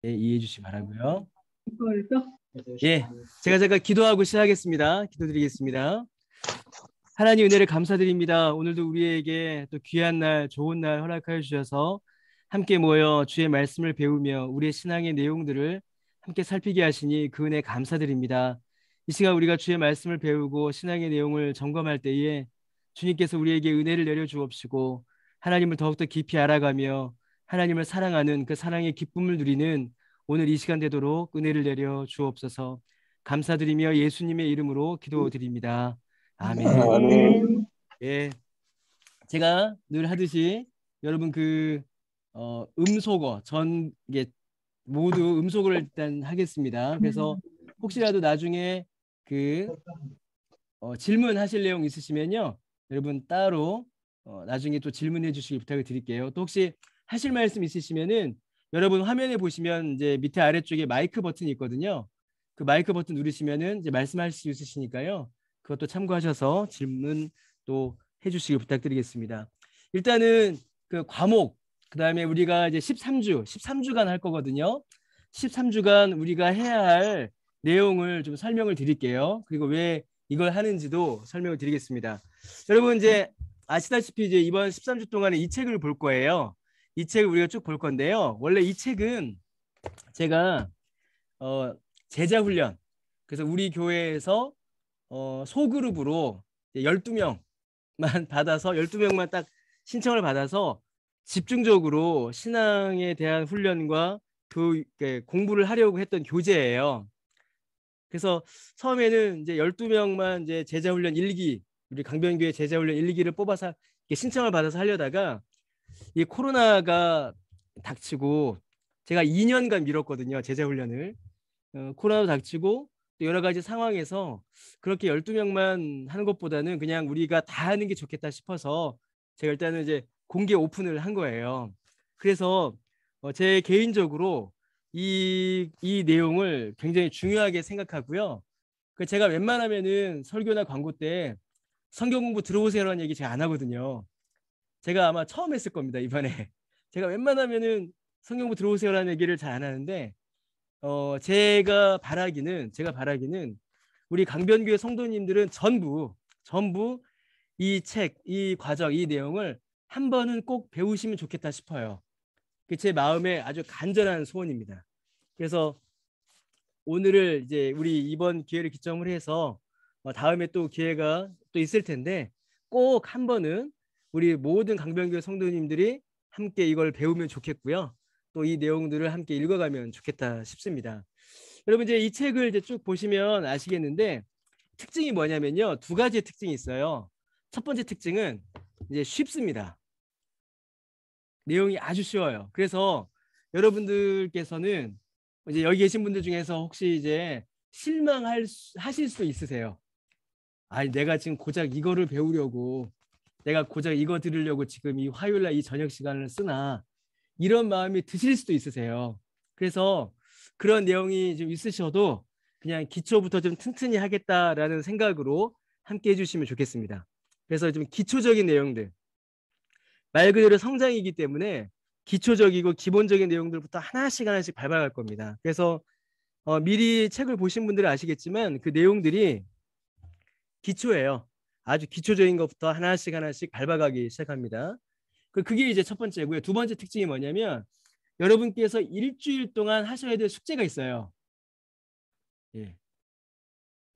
예, 이해해 주시기 바라고요. 예, 제가 잠깐 기도하고 시작하겠습니다. 기도드리겠습니다. 하나님 은혜를 감사드립니다. 오늘도 우리에게 또 귀한 날, 좋은 날 허락하여 주셔서 함께 모여 주의 말씀을 배우며 우리의 신앙의 내용들을 함께 살피게 하시니 그 은혜 감사드립니다. 이 시간 우리가 주의 말씀을 배우고 신앙의 내용을 점검할 때에 주님께서 우리에게 은혜를 내려 주옵시고 하나님을 더욱더 깊이 알아가며 하나님을 사랑하는 그 사랑의 기쁨을 누리는 오늘 이 시간 되도록 은혜를 내려 주옵소서. 감사드리며 예수님의 이름으로 기도드립니다. 아멘. 아멘. 예, 제가 늘 하듯이 여러분 음소거 전 이게 모두 음소거를 일단 하겠습니다. 그래서 혹시라도 나중에 그 질문하실 내용 있으시면요, 여러분 따로 나중에 또 질문해 주시기 부탁을 드릴게요. 또 혹시 하실 말씀 있으시면은 여러분 화면에 보시면 이제 밑에 아래쪽에 마이크 버튼이 있거든요. 그 마이크 버튼 누르시면은 이제 말씀하실 수 있으시니까요. 그것도 참고하셔서 질문 또 해주시기 부탁드리겠습니다. 일단은 그 과목, 그다음에 우리가 이제 13주간 할 거거든요. 13주간 우리가 해야 할 내용을 좀 설명을 드릴게요. 그리고 왜 이걸 하는지도 설명을 드리겠습니다. 여러분 이제 아시다시피 이제 이번 13주 동안에 이 책을 볼 거예요. 이 책을 우리가 쭉 볼 건데요. 원래 이 책은 제가 어, 제자 훈련, 그래서 우리 교회에서 소그룹으로 12명만 받아서 12명만 딱 신청을 받아서 집중적으로 신앙에 대한 훈련과 공부를 하려고 했던 교재예요. 그래서 처음에는 이제 12명만 이제 제자훈련 1기, 우리 강변교회 제자훈련 1기를 뽑아서 신청을 받아서 하려다가 이 코로나가 닥치고 제가 2년간 미뤘거든요, 제자훈련을. 코로나도 닥치고 또 여러 가지 상황에서 그렇게 12명만 하는 것보다는 그냥 우리가 다 하는 게 좋겠다 싶어서 제가 일단은 이제 공개 오픈을 한 거예요. 그래서 제 개인적으로 이 내용을 굉장히 중요하게 생각하고요. 제가 웬만하면은 설교나 광고 때 성경 공부 들어오세요라는 얘기 제가 안 하거든요. 제가 아마 처음 했을 겁니다, 이번에. 제가 웬만하면은 성경 공부 들어오세요라는 얘기를 잘 안 하는데 제가 바라기는 우리 강변교회 성도님들은 전부 이 책, 이 과정, 이 내용을 한 번은 꼭 배우시면 좋겠다 싶어요. 그 제 마음의 아주 간절한 소원입니다. 그래서 오늘을 이제 우리 이번 기회를 기점으로 해서 다음에 또 기회가 또 있을 텐데 꼭 한 번은 우리 모든 강변교회 성도님들이 함께 이걸 배우면 좋겠고요. 또 이 내용들을 함께 읽어가면 좋겠다 싶습니다. 여러분 이제 이 책을 이제 쭉 보시면 아시겠는데 특징이 뭐냐면요, 두 가지의 특징이 있어요. 첫 번째 특징은 이제 쉽습니다. 내용이 아주 쉬워요. 그래서 여러분들께서는 이제 여기 계신 분들 중에서 혹시 이제 하실 수도 있으세요. 아니 내가 지금 고작 이거를 배우려고, 내가 고작 이거 들으려고 지금 이 화요일 날 이 저녁 시간을 쓰나, 이런 마음이 드실 수도 있으세요. 그래서 그런 내용이 좀 있으셔도 그냥 기초부터 좀 튼튼히 하겠다라는 생각으로 함께 해주시면 좋겠습니다. 그래서 좀 기초적인 내용들, 말 그대로 성장이기 때문에 기초적이고 기본적인 내용들부터 하나씩 밟아갈 겁니다. 그래서 미리 책을 보신 분들은 아시겠지만 그 내용들이 기초예요. 아주 기초적인 것부터 하나씩 밟아가기 시작합니다. 그게 이제 첫 번째고요. 두 번째 특징이 뭐냐면 여러분께서 일주일 동안 하셔야 될 숙제가 있어요. 예,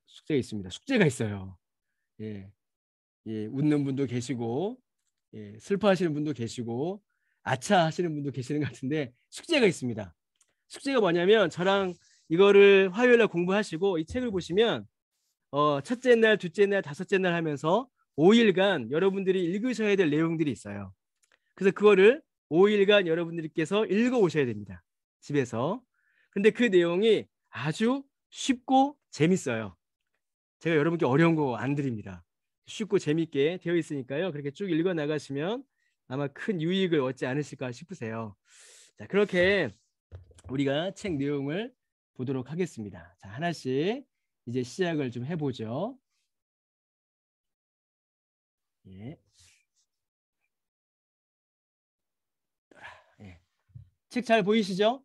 숙제가 있습니다. 숙제가 있어요. 예, 예, 웃는 분도 계시고, 예, 슬퍼하시는 분도 계시고, 아차 하시는 분도 계시는 것 같은데 숙제가 있습니다. 숙제가 뭐냐면 저랑 이거를 화요일 날 공부하시고 이 책을 보시면 첫째 날, 둘째 날, 다섯째 날 하면서 5일간 여러분들이 읽으셔야 될 내용들이 있어요. 그래서 그거를 5일간 여러분들께서 읽어 오셔야 됩니다, 집에서. 근데 그 내용이 아주 쉽고 재밌어요. 제가 여러분께 어려운 거 안 드립니다. 쉽고 재밌게 되어 있으니까요. 그렇게 쭉 읽어 나가시면 아마 큰 유익을 얻지 않으실까 싶으세요. 자, 그렇게 우리가 책 내용을 보도록 하겠습니다. 자, 하나씩 이제 시작을 좀 해보죠. 예. 예. 책 잘 보이시죠?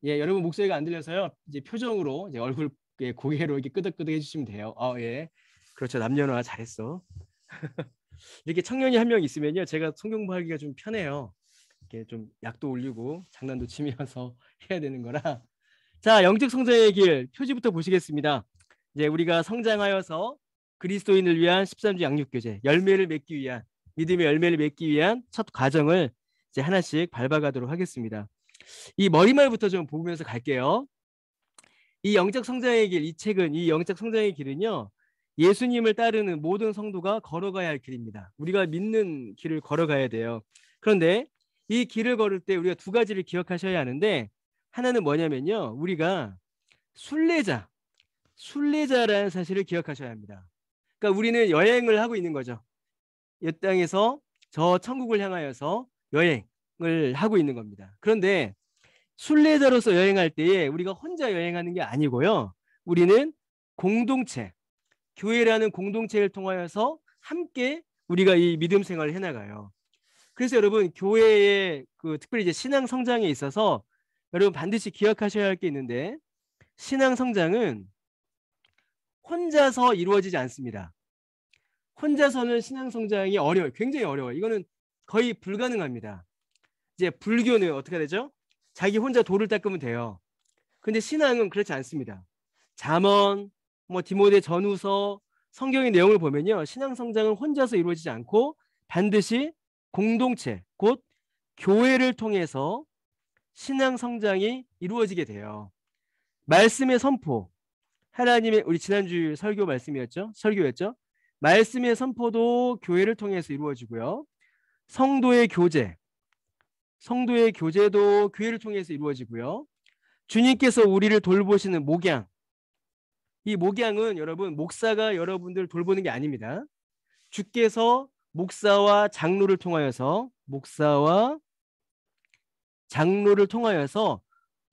예, 여러분 목소리가 안 들려서요. 이제 표정으로 이제 얼굴 고개로 이렇게 끄덕끄덕 해주시면 돼요. 예, 그렇죠. 남녀노소 잘했어. 이렇게 청년이 한 명 있으면요, 제가 성경공부하기가 좀 편해요. 이렇게 좀 약도 올리고 장난도 치면서 해야 되는 거라. 자, 영적 성장의 길 표지부터 보시겠습니다. 이제 우리가 성장하여서 그리스도인을 위한 13주 양육교제, 열매를 맺기 위한, 믿음의 열매를 맺기 위한 첫 과정을 이제 하나씩 밟아가도록 하겠습니다. 이 머리말부터 좀 보면서 갈게요. 이 영적 성장의 길, 이 책은, 이 영적 성장의 길은요, 예수님을 따르는 모든 성도가 걸어가야 할 길입니다. 우리가 믿는 길을 걸어가야 돼요. 그런데 이 길을 걸을 때 우리가 두 가지를 기억하셔야 하는데, 하나는 뭐냐면요, 우리가 순례자라는 사실을 기억하셔야 합니다. 그러니까 우리는 여행을 하고 있는 거죠. 이 땅에서 저 천국을 향하여서 여행을 하고 있는 겁니다. 그런데 순례자로서 여행할 때에 우리가 혼자 여행하는 게 아니고요, 우리는 공동체, 교회라는 공동체를 통하여서 함께 우리가 이 믿음 생활을 해나가요. 그래서 여러분, 교회의 특별히 이제 신앙 성장에 있어서 여러분 반드시 기억하셔야 할 게 있는데, 신앙 성장은 혼자서 이루어지지 않습니다. 혼자서는 신앙 성장이 어려워요. 굉장히 어려워요. 이거는 거의 불가능합니다. 이제 불교는 어떻게 되죠? 자기 혼자 돌을 닦으면 돼요. 근데 신앙은 그렇지 않습니다. 잠언, 디모데 전후서, 성경의 내용을 보면요, 신앙 성장은 혼자서 이루어지지 않고 반드시 공동체, 곧 교회를 통해서 신앙 성장이 이루어지게 돼요. 말씀의 선포, 하나님의, 우리 지난주 설교였죠. 말씀의 선포도 교회를 통해서 이루어지고요. 성도의 교제도 교회를 통해서 이루어지고요. 주님께서 우리를 돌보시는 목양, 이 목양은 여러분, 목사가 여러분들 돌보는 게 아닙니다. 주께서 목사와 장로를 통하여서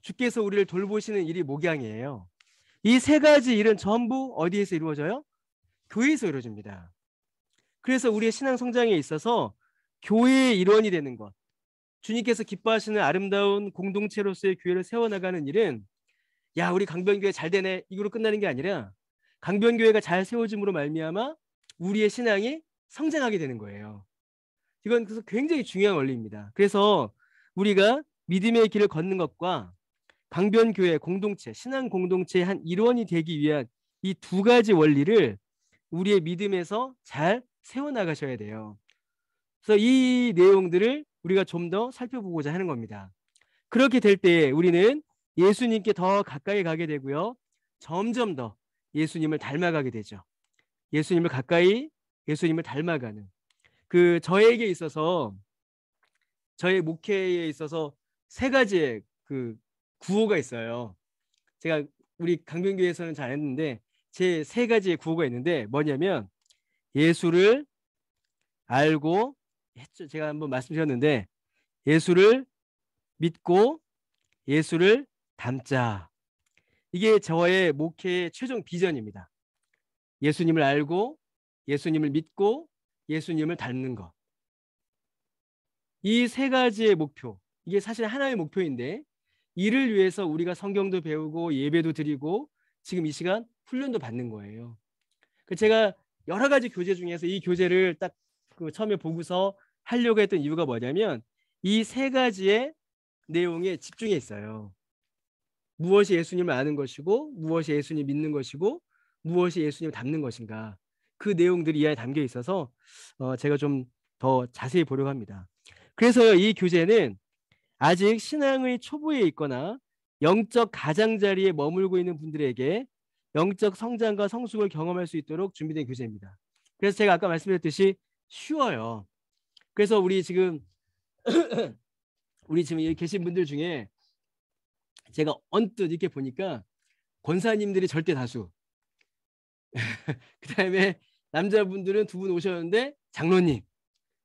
주께서 우리를 돌보시는 일이 목양이에요. 이 세 가지 일은 전부 어디에서 이루어져요? 교회에서 이루어집니다. 그래서 우리의 신앙 성장에 있어서 교회의 일원이 되는 것, 주님께서 기뻐하시는 아름다운 공동체로서의 교회를 세워나가는 일은, 야, 우리 강변교회 잘 되네, 이거로 끝나는 게 아니라 강변교회가 잘 세워짐으로 말미암아 우리의 신앙이 성장하게 되는 거예요. 이건 그래서 굉장히 중요한 원리입니다. 그래서 우리가 믿음의 길을 걷는 것과 강변교회 공동체, 신앙 공동체의 한 일원이 되기 위한 이 두 가지 원리를 우리의 믿음에서 잘 세워나가셔야 돼요. 그래서 이 내용들을 우리가 좀 더 살펴보고자 하는 겁니다. 그렇게 될 때 우리는 예수님께 더 가까이 가게 되고요, 점점 더 예수님을 닮아가게 되죠. 예수님을 닮아가는, 저에게 있어서, 저의 목회에 있어서 세 가지의 구호가 있어요. 제가 우리 강변교회에서는 잘 안 했는데 제 세 가지의 구호가 있는데, 뭐냐면 예수를 알고 했죠. 제가 한번 말씀드렸는데, 예수를 믿고 예수를 닮자. 이게 저의 목회의 최종 비전입니다. 예수님을 알고 예수님을 믿고 예수님을 닮는 것. 이 세 가지의 목표, 이게 사실 하나의 목표인데, 이를 위해서 우리가 성경도 배우고 예배도 드리고 지금 이 시간 훈련도 받는 거예요. 제가 여러 가지 교재 중에서 이 교재를 딱 처음에 보고서 하려고 했던 이유가 뭐냐면, 이 세 가지의 내용에 집중해 있어요. 무엇이 예수님을 아는 것이고, 무엇이 예수님 믿는 것이고, 무엇이 예수님을 닮는 것인가, 그 내용들이 이 안에 담겨 있어서 제가 좀 더 자세히 보려고 합니다. 그래서 이 교재는 아직 신앙의 초보에 있거나 영적 가장자리에 머물고 있는 분들에게 영적 성장과 성숙을 경험할 수 있도록 준비된 교재입니다. 그래서 제가 아까 말씀드렸듯이 쉬워요. 그래서 우리 지금 여기 계신 분들 중에 제가 언뜻 이렇게 보니까 권사님들이 절대 다수, 그 다음에 남자분들은 두 분 오셨는데 장로님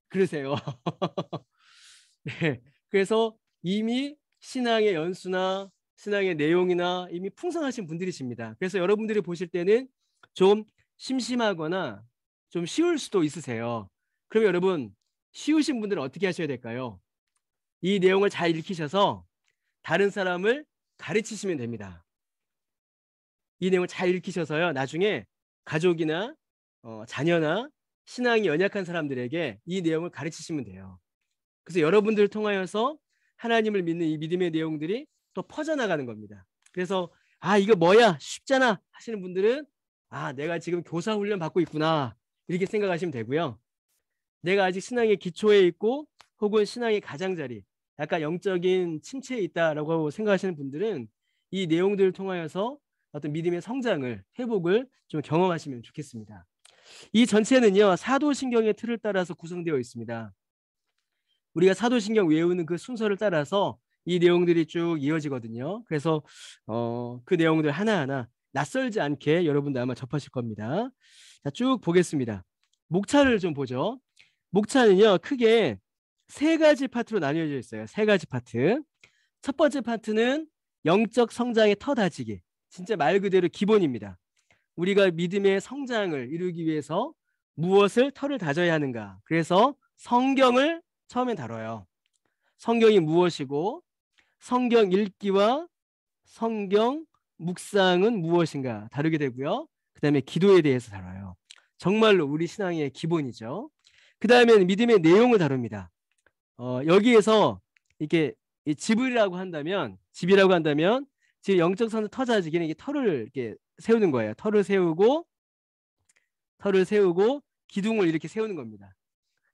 그러세요. 네, 그래서 이미 신앙의 연수나 신앙의 내용이나 이미 풍성하신 분들이십니다. 그래서 여러분들이 보실 때는 좀 심심하거나 좀 쉬울 수도 있으세요. 그러면 여러분, 쉬우신 분들은 어떻게 하셔야 될까요? 이 내용을 잘 읽히셔서 다른 사람을 가르치시면 됩니다. 이 내용을 잘 읽히셔서요. 나중에 가족이나 자녀나 신앙이 연약한 사람들에게 이 내용을 가르치시면 돼요. 그래서 여러분들을 통하여서 하나님을 믿는 이 믿음의 내용들이 또 퍼져나가는 겁니다. 그래서 이거 뭐야 쉽잖아 하시는 분들은 내가 지금 교사 훈련 받고 있구나 이렇게 생각하시면 되고요. 내가 아직 신앙의 기초에 있고 혹은 신앙의 가장자리 약간 영적인 침체에 있다라고 생각하시는 분들은 이 내용들을 통하여서 어떤 믿음의 성장을 회복을 좀 경험하시면 좋겠습니다. 이 전체는요 사도신경의 틀을 따라서 구성되어 있습니다. 우리가 사도신경 외우는 그 순서를 따라서 이 내용들이 쭉 이어지거든요. 그래서 그 내용들 하나하나 낯설지 않게 여러분들 아마 접하실 겁니다. 자, 쭉 보겠습니다. 목차를 좀 보죠. 목차는요 크게 세 가지 파트로 나뉘어져 있어요. 세 가지 파트. 첫 번째 파트는 영적 성장의 터 다지기. 진짜 말 그대로 기본입니다. 우리가 믿음의 성장을 이루기 위해서 무엇을 터를 다져야 하는가. 그래서 성경을 처음에 다뤄요. 성경이 무엇이고 성경 읽기와 성경 묵상은 무엇인가 다루게 되고요. 그 다음에 기도에 대해서 다뤄요. 정말로 우리 신앙의 기본이죠. 그 다음에는 믿음의 내용을 다룹니다. 여기에서 이렇게 집이라고 한다면 지금 영적 선을 터자지기는 이게 터를 이렇게 세우는 거예요. 터를 세우고 기둥을 이렇게 세우는 겁니다.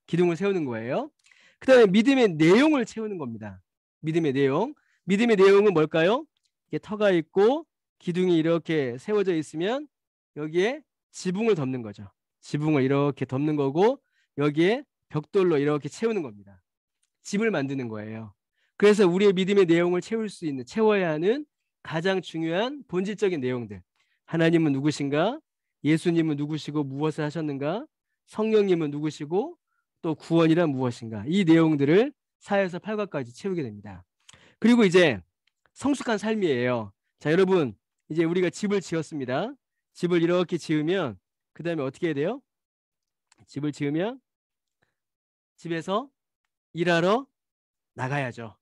기둥을 세우는 거예요. 그 다음에 믿음의 내용을 채우는 겁니다. 믿음의 내용은 뭘까요? 이게 터가 있고 기둥이 이렇게 세워져 있으면 여기에 지붕을 덮는 거죠. 지붕을 이렇게 덮는 거고 여기에 벽돌로 이렇게 채우는 겁니다. 집을 만드는 거예요. 그래서 우리의 믿음의 내용을 채워야 하는 가장 중요한 본질적인 내용들. 하나님은 누구신가? 예수님은 누구시고 무엇을 하셨는가? 성령님은 누구시고 또 구원이란 무엇인가? 이 내용들을 4에서 8과까지 채우게 됩니다. 그리고 이제 성숙한 삶이에요. 자, 여러분 이제 우리가 집을 지었습니다. 집을 이렇게 지으면 그 다음에 어떻게 해야 돼요? 집을 지으면 집에서 일하러 나가야죠.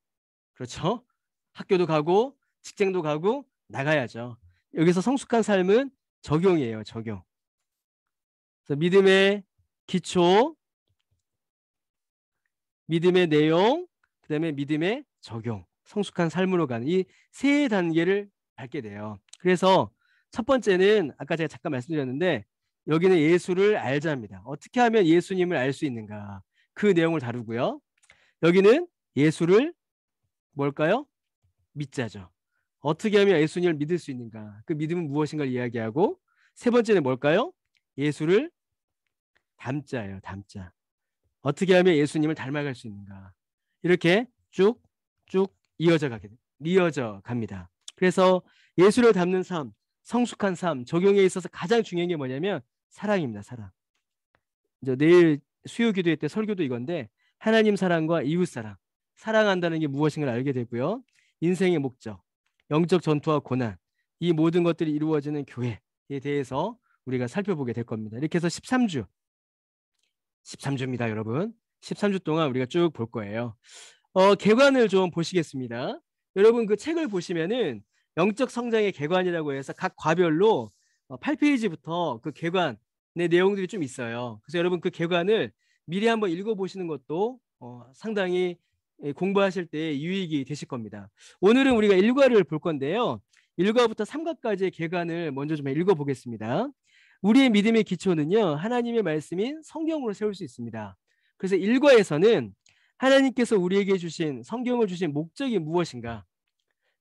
그렇죠? 학교도 가고 직장도 가고 나가야죠. 여기서 성숙한 삶은 적용이에요. 적용. 그래서 믿음의 기초, 믿음의 내용, 그 다음에 믿음의 적용, 성숙한 삶으로 가는 이 세 단계를 밟게 돼요. 그래서 첫 번째는 아까 제가 잠깐 말씀드렸는데 여기는 예수를 알자입니다. 어떻게 하면 예수님을 알 수 있는가 그 내용을 다루고요. 여기는 예수를 뭘까요? 믿자죠. 어떻게 하면 예수님을 믿을 수 있는가 그 믿음은 무엇인가를 이야기하고 세 번째는 뭘까요? 예수를 닮자예요. 닮자. 어떻게 하면 예수님을 닮아갈 수 있는가 이렇게 쭉쭉 이어져 갑니다. 그래서 예수를 닮는 삶, 성숙한 삶, 적용에 있어서 가장 중요한 게 뭐냐면 사랑입니다. 사랑. 이제 내일 수요 기도회 때 설교도 이건데 하나님 사랑과 이웃 사랑, 사랑한다는 게 무엇인가를 알게 되고요. 인생의 목적, 영적 전투와 고난, 이 모든 것들이 이루어지는 교회에 대해서 우리가 살펴보게 될 겁니다. 이렇게 해서 13주입니다, 여러분. 13주 동안 우리가 쭉 볼 거예요. 개관을 좀 보시겠습니다. 여러분 그 책을 보시면은 영적 성장의 개관이라고 해서 각 과별로 8페이지부터 그 개관의 내용들이 좀 있어요. 그래서 여러분 그 개관을 미리 한번 읽어보시는 것도 상당히 공부하실 때 유익이 되실 겁니다. 오늘은 우리가 1과를 볼 건데요. 1과부터 3과까지의 개관을 먼저 좀 읽어보겠습니다. 우리의 믿음의 기초는요. 하나님의 말씀인 성경으로 세울 수 있습니다. 그래서 1과에서는 하나님께서 우리에게 주신 성경을 주신 목적이 무엇인가?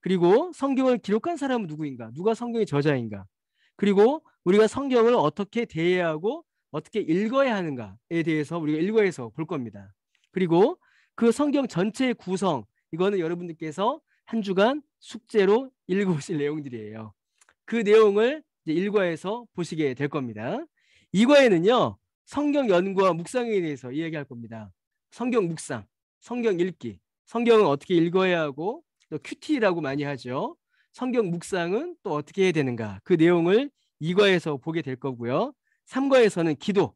그리고 성경을 기록한 사람은 누구인가? 누가 성경의 저자인가? 그리고 우리가 성경을 어떻게 대해야 하고 어떻게 읽어야 하는가에 대해서 우리가 1과에서 볼 겁니다. 그리고 그 성경 전체의 구성, 이거는 여러분들께서 한 주간 숙제로 읽어보실 내용들이에요. 그 내용을 이제 1과에서 보시게 될 겁니다. 2과에는요. 성경 연구와 묵상에 대해서 이야기할 겁니다. 성경 묵상, 성경 읽기, 성경은 어떻게 읽어야 하고 또 큐티라고 많이 하죠. 성경 묵상은 또 어떻게 해야 되는가 그 내용을 2과에서 보게 될 거고요. 3과에서는 기도.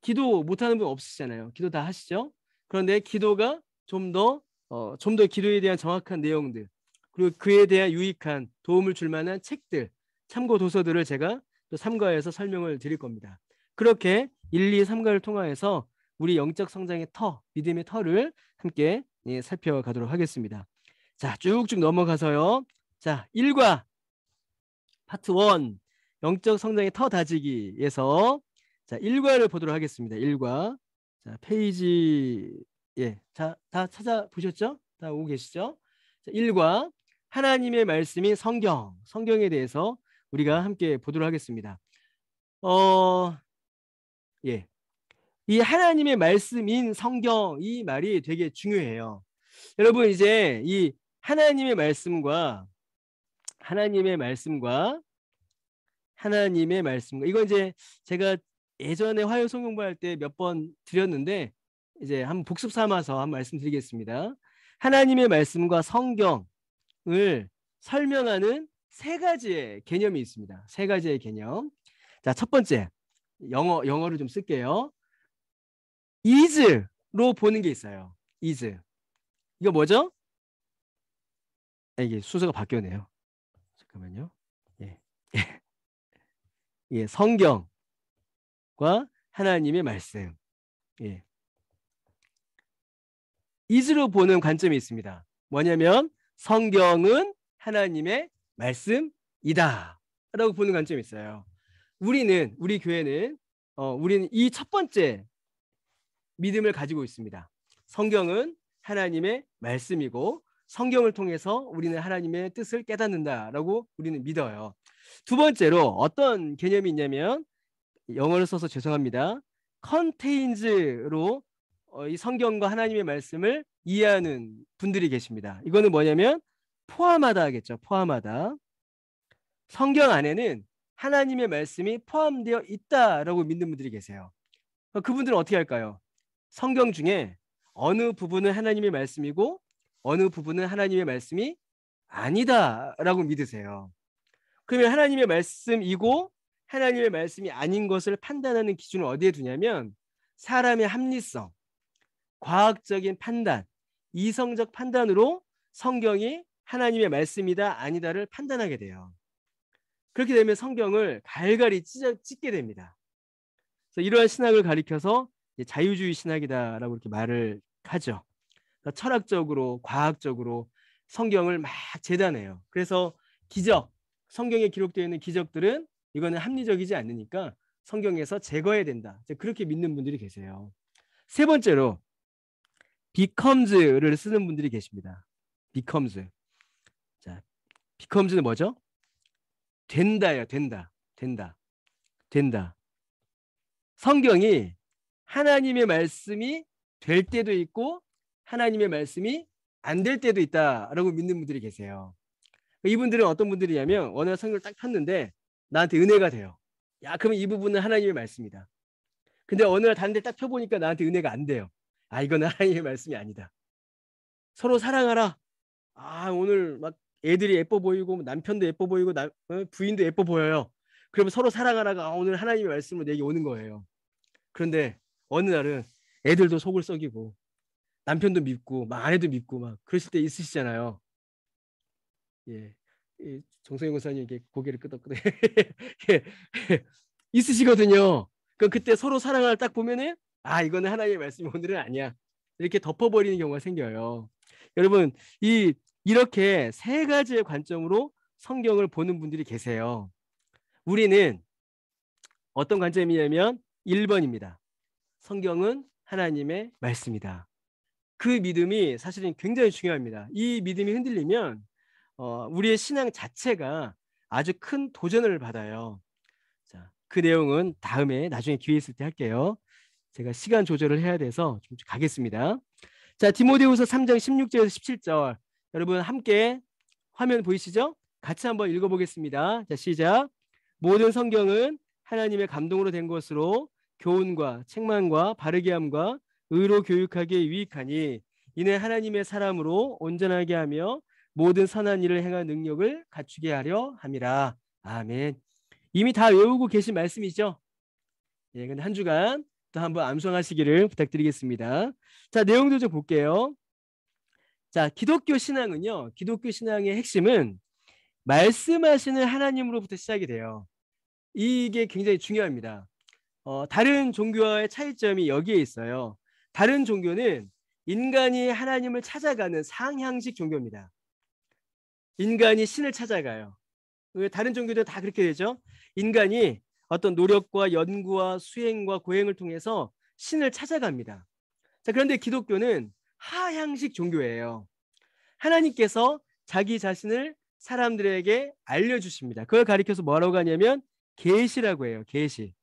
기도 못하는 분 없으시잖아요. 기도 다 하시죠? 그런데 기도가 좀 더 기도에 대한 정확한 내용들 그리고 그에 대한 유익한 도움을 줄 만한 책들, 참고 도서들을 제가 또 3과에서 설명을 드릴 겁니다. 그렇게 1, 2, 3과를 통하여서 우리 영적 성장의 터, 믿음의 터를 함께 살펴가도록 하겠습니다. 자, 쭉쭉 넘어가서요. 자, 1과 파트 1 영적 성장의 터 다지기에서 자, 1과를 보도록 하겠습니다. 1과. 자, 페이지 자, 다 찾아보셨죠? 다 오고 계시죠? 자, 1과 하나님의 말씀인 성경에 대해서 우리가 함께 보도록 하겠습니다. 이 하나님의 말씀인 성경 이 말이 되게 중요해요. 여러분 이제 이 하나님의 말씀과 이거 이제 제가 예전에 화요 성경부할 때 몇 번 드렸는데 이제 한번 복습 삼아서 한번 말씀드리겠습니다. 하나님의 말씀과 성경을 설명하는 세 가지의 개념이 있습니다. 세 가지의 개념. 자, 첫 번째 영어를 좀 쓸게요. is로 보는 게 있어요. is. 이거 뭐죠? 이게 순서가 바뀌었네요. 잠깐만요. 예, 성경과 하나님의 말씀. 예. is로 보는 관점이 있습니다. 뭐냐면 성경은 하나님의 말씀이다 라고 보는 관점이 있어요. 우리 교회는 우리는 이 첫 번째 믿음을 가지고 있습니다. 성경은 하나님의 말씀이고 성경을 통해서 우리는 하나님의 뜻을 깨닫는다라고 우리는 믿어요. 두 번째로 어떤 개념이 있냐면 영어를 써서 죄송합니다. contains로 이 성경과 하나님의 말씀을 이해하는 분들이 계십니다. 이거는 뭐냐면 포함하다 하겠죠. 포함하다. 성경 안에는 하나님의 말씀이 포함되어 있다라고 믿는 분들이 계세요. 그분들은 어떻게 할까요? 성경 중에 어느 부분은 하나님의 말씀이고 어느 부분은 하나님의 말씀이 아니다라고 믿으세요. 그러면 하나님의 말씀이고 하나님의 말씀이 아닌 것을 판단하는 기준을 어디에 두냐면 사람의 합리성, 과학적인 판단, 이성적 판단으로 성경이 하나님의 말씀이다 아니다를 판단하게 돼요. 그렇게 되면 성경을 갈갈이 찢게 됩니다. 그래서 이러한 신학을 가리켜서 자유주의 신학이다라고 이렇게 말을 하죠. 그러니까 철학적으로, 과학적으로 성경을 막 재단해요. 그래서 성경에 기록되어 있는 기적들은 이거는 합리적이지 않으니까 성경에서 제거해야 된다. 그렇게 믿는 분들이 계세요. 세 번째로 becomes를 쓰는 분들이 계십니다. becomes. 자, becomes는 뭐죠? 된다예요. 된다. 성경이 하나님의 말씀이 될 때도 있고 하나님의 말씀이 안 될 때도 있다라고 믿는 분들이 계세요. 이분들은 어떤 분들이냐면 어느 성경을 딱 폈는데 나한테 은혜가 돼요. 야, 그러면 이 부분은 하나님의 말씀이다. 근데 어느 날 다른 데 딱 펴보니까 나한테 은혜가 안 돼요. 아, 이거는 하나님의 말씀이 아니다. 서로 사랑하라. 아, 오늘 막 애들이 예뻐 보이고 남편도 예뻐 보이고 부인도 예뻐 보여요. 그러면 서로 사랑하라가 오늘 하나님의 말씀으로 내게 오는 거예요. 그런데 어느 날은 애들도 속을 썩이고 남편도 밉고 막 아내도 밉고 막 그러실 때 있으시잖아요. 예, 정성영 권사님 이렇게 고개를 끄덕끄덕 예, 있으시거든요. 그때 서로 사랑을 딱 보면은 아, 이거는 하나님의 말씀이 오늘은 아니야. 이렇게 덮어버리는 경우가 생겨요. 여러분 이렇게 세 가지의 관점으로 성경을 보는 분들이 계세요. 우리는 어떤 관점이냐면 1번입니다. 성경은 하나님의 말씀이다. 그 믿음이 사실은 굉장히 중요합니다. 이 믿음이 흔들리면 우리의 신앙 자체가 아주 큰 도전을 받아요. 자, 그 내용은 나중에 기회 있을 때 할게요. 제가 시간 조절을 해야 돼서 좀 가겠습니다. 자, 디모데후서 3장 16절에서 17절 여러분 함께 화면 보이시죠? 같이 한번 읽어보겠습니다. 자, 시작. 모든 성경은 하나님의 감동으로 된 것으로 교훈과 책망과 바르게 함과 의로 교육하기에 유익하니 이는 하나님의 사람으로 온전하게 하며 모든 선한 일을 행할 능력을 갖추게 하려 함이라. 아멘. 이미 다 외우고 계신 말씀이죠? 예, 근데 한 주간 또 한번 암송하시기를 부탁드리겠습니다. 자, 내용도 좀 볼게요. 자, 기독교 신앙은요. 기독교 신앙의 핵심은 말씀하시는 하나님으로부터 시작이 돼요. 이게 굉장히 중요합니다. 다른 종교와의 차이점이 여기에 있어요. 다른 종교는 인간이 하나님을 찾아가는 상향식 종교입니다. 인간이 신을 찾아가요. 다른 종교도 다 그렇게 되죠. 인간이 어떤 노력과 연구와 수행과 고행을 통해서 신을 찾아갑니다. 자, 그런데 기독교는 하향식 종교예요. 하나님께서 자기 자신을 사람들에게 알려주십니다. 그걸 가리켜서 뭐라고 하냐면 계시라고 해요. 계시.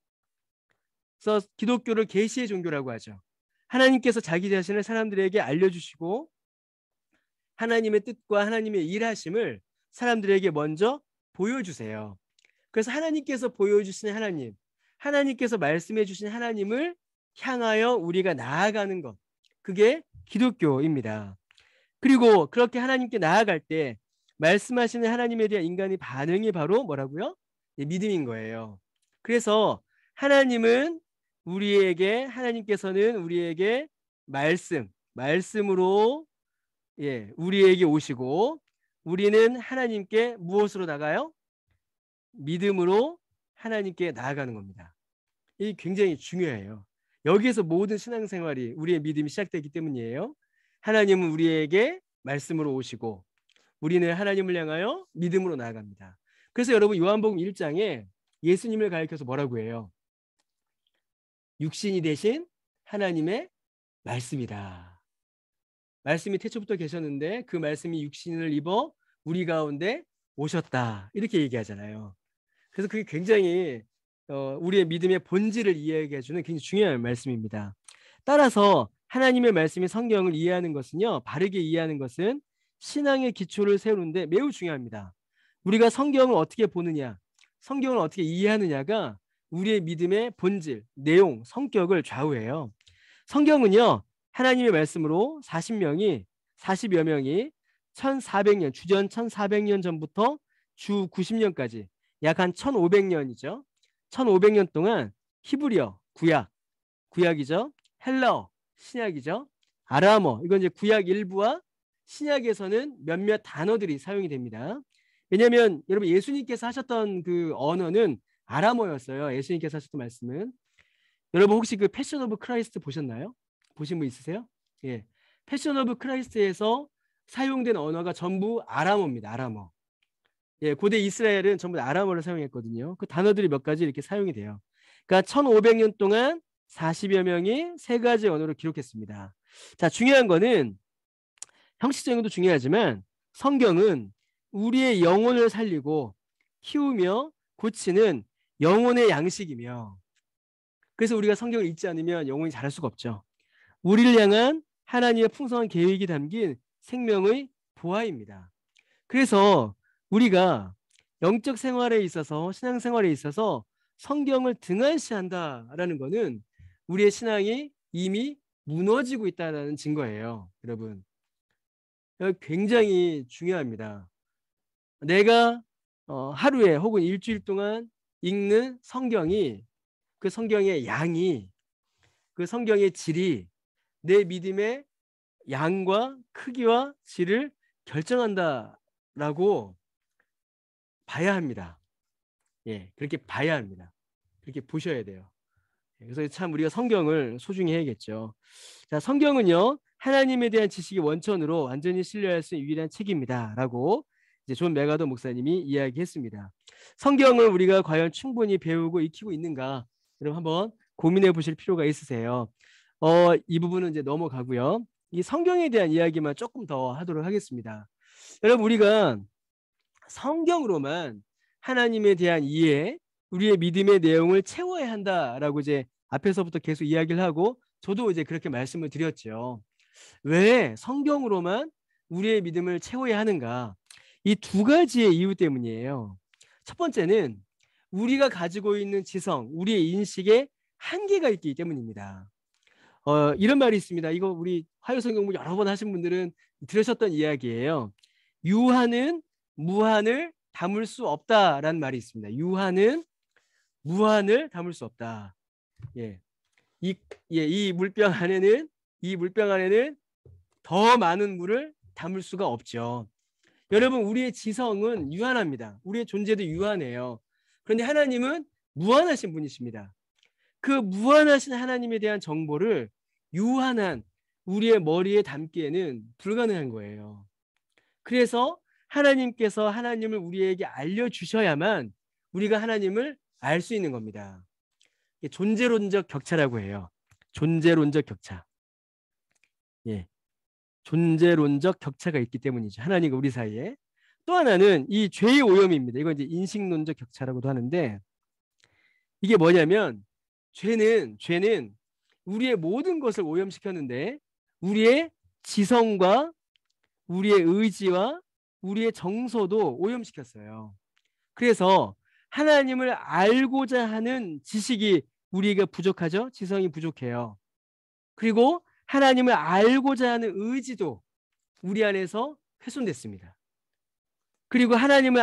그래서 기독교를 계시의 종교라고 하죠. 하나님께서 자기 자신을 사람들에게 알려주시고 하나님의 뜻과 하나님의 일하심을 사람들에게 먼저 보여주세요. 그래서 하나님께서 보여주신 하나님, 하나님께서 말씀해 주신 하나님을 향하여 우리가 나아가는 것, 그게 기독교입니다. 그리고 그렇게 하나님께 나아갈 때 말씀하시는 하나님에 대한 인간의 반응이 바로 뭐라고요? 믿음인 거예요. 그래서 하나님께서는 우리에게 말씀으로 우리에게 오시고 우리는 하나님께 무엇으로 나가요? 믿음으로 하나님께 나아가는 겁니다. 이게 굉장히 중요해요. 여기에서 모든 신앙생활이 우리의 믿음이 시작되기 때문이에요. 하나님은 우리에게 말씀으로 오시고 우리는 하나님을 향하여 믿음으로 나아갑니다. 그래서 여러분 요한복음 1장에 예수님을 가리켜서 뭐라고 해요? 육신이 되신 하나님의 말씀이다. 말씀이 태초부터 계셨는데 그 말씀이 육신을 입어 우리 가운데 오셨다. 이렇게 얘기하잖아요. 그래서 그게 굉장히 우리의 믿음의 본질을 이야기해 주는 굉장히 중요한 말씀입니다. 따라서 하나님의 말씀이 성경을 이해하는 것은요. 바르게 이해하는 것은 신앙의 기초를 세우는데 매우 중요합니다. 우리가 성경을 어떻게 보느냐, 성경을 어떻게 이해하느냐가 우리의 믿음의 본질, 내용, 성격을 좌우해요. 성경은요. 하나님의 말씀으로 40여 명이 1400년, 주전 1400년 전부터 주 90년까지 약 한 1500년이죠. 1500년 동안 히브리어, 구약이죠. 헬라어, 신약이죠. 아람어, 이건 이제 구약 일부와 신약에서는 몇몇 단어들이 사용이 됩니다. 왜냐하면 여러분 예수님께서 하셨던 그 언어는 아람어였어요. 예수님께서 하셨던 말씀은. 여러분 혹시 그 패션 오브 크라이스트 보셨나요? 보신 분 있으세요? 예. 패션 오브 크라이스트에서 사용된 언어가 전부 아람어입니다. 아람어. 예, 고대 이스라엘은 전부 아람어를 사용했거든요. 그 단어들이 몇 가지 이렇게 사용이 돼요. 그러니까 1500년 동안 40여 명이 세 가지 언어로 기록했습니다. 자, 중요한 거는 형식적인 것도 중요하지만 성경은 우리의 영혼을 살리고 키우며 고치는 영혼의 양식이며 그래서 우리가 성경을 읽지 않으면 영혼이 자랄 수가 없죠. 우리를 향한 하나님의 풍성한 계획이 담긴 생명의 보화입니다. 그래서 우리가 영적 생활에 있어서 신앙생활에 있어서 성경을 등한시한다라는 것은 우리의 신앙이 이미 무너지고 있다는 증거예요. 여러분. 굉장히 중요합니다. 내가 하루에 혹은 일주일 동안 읽는 성경이 그 성경의 양이 그 성경의 질이 내 믿음의 양과 크기와 질을 결정한다라고 봐야 합니다. 예, 그렇게 봐야 합니다. 그렇게 보셔야 돼요. 그래서 참 우리가 성경을 소중히 해야겠죠. 자, 성경은요 하나님에 대한 지식의 원천으로 완전히 신뢰할 수 있는 유일한 책입니다라고 이제 존 맥아더 목사님이 이야기했습니다. 성경을 우리가 과연 충분히 배우고 익히고 있는가? 여러분 한번 고민해 보실 필요가 있으세요. 이 부분은 이제 넘어가고요. 이 성경에 대한 이야기만 조금 더 하도록 하겠습니다. 여러분 우리가 성경으로만 하나님에 대한 이해, 우리의 믿음의 내용을 채워야 한다라고 이제 앞에서부터 계속 이야기를 하고 저도 이제 그렇게 말씀을 드렸죠. 왜 성경으로만 우리의 믿음을 채워야 하는가? 이 두 가지의 이유 때문이에요. 첫 번째는 우리가 가지고 있는 지성, 우리의 인식에 한계가 있기 때문입니다. 이런 말이 있습니다. 이거 우리 화요성경부 여러 번 하신 분들은 들으셨던 이야기예요. 유한은 무한을 담을 수 없다라는 말이 있습니다. 유한은 무한을 담을 수 없다. 예. 이 물병 안에는 더 많은 물을 담을 수가 없죠. 여러분, 우리의 지성은 유한합니다. 우리의 존재도 유한해요. 그런데 하나님은 무한하신 분이십니다. 그 무한하신 하나님에 대한 정보를 유한한 우리의 머리에 담기에는 불가능한 거예요. 그래서 하나님께서 하나님을 우리에게 알려주셔야만 우리가 하나님을 알 수 있는 겁니다. 존재론적 격차라고 해요. 존재론적 격차. 예. 존재론적 격차가 있기 때문이죠. 하나님과 우리 사이에. 또 하나는 이 죄의 오염입니다. 이건 이제 인식론적 격차라고도 하는데, 이게 뭐냐면 죄는 우리의 모든 것을 오염시켰는데 우리의 지성과 우리의 의지와 우리의 정서도 오염시켰어요. 그래서 하나님을 알고자 하는 지식이 우리가 부족하죠. 지성이 부족해요. 그리고 하나님을 알고자 하는 의지도 우리 안에서 훼손됐습니다. 그리고 하나님을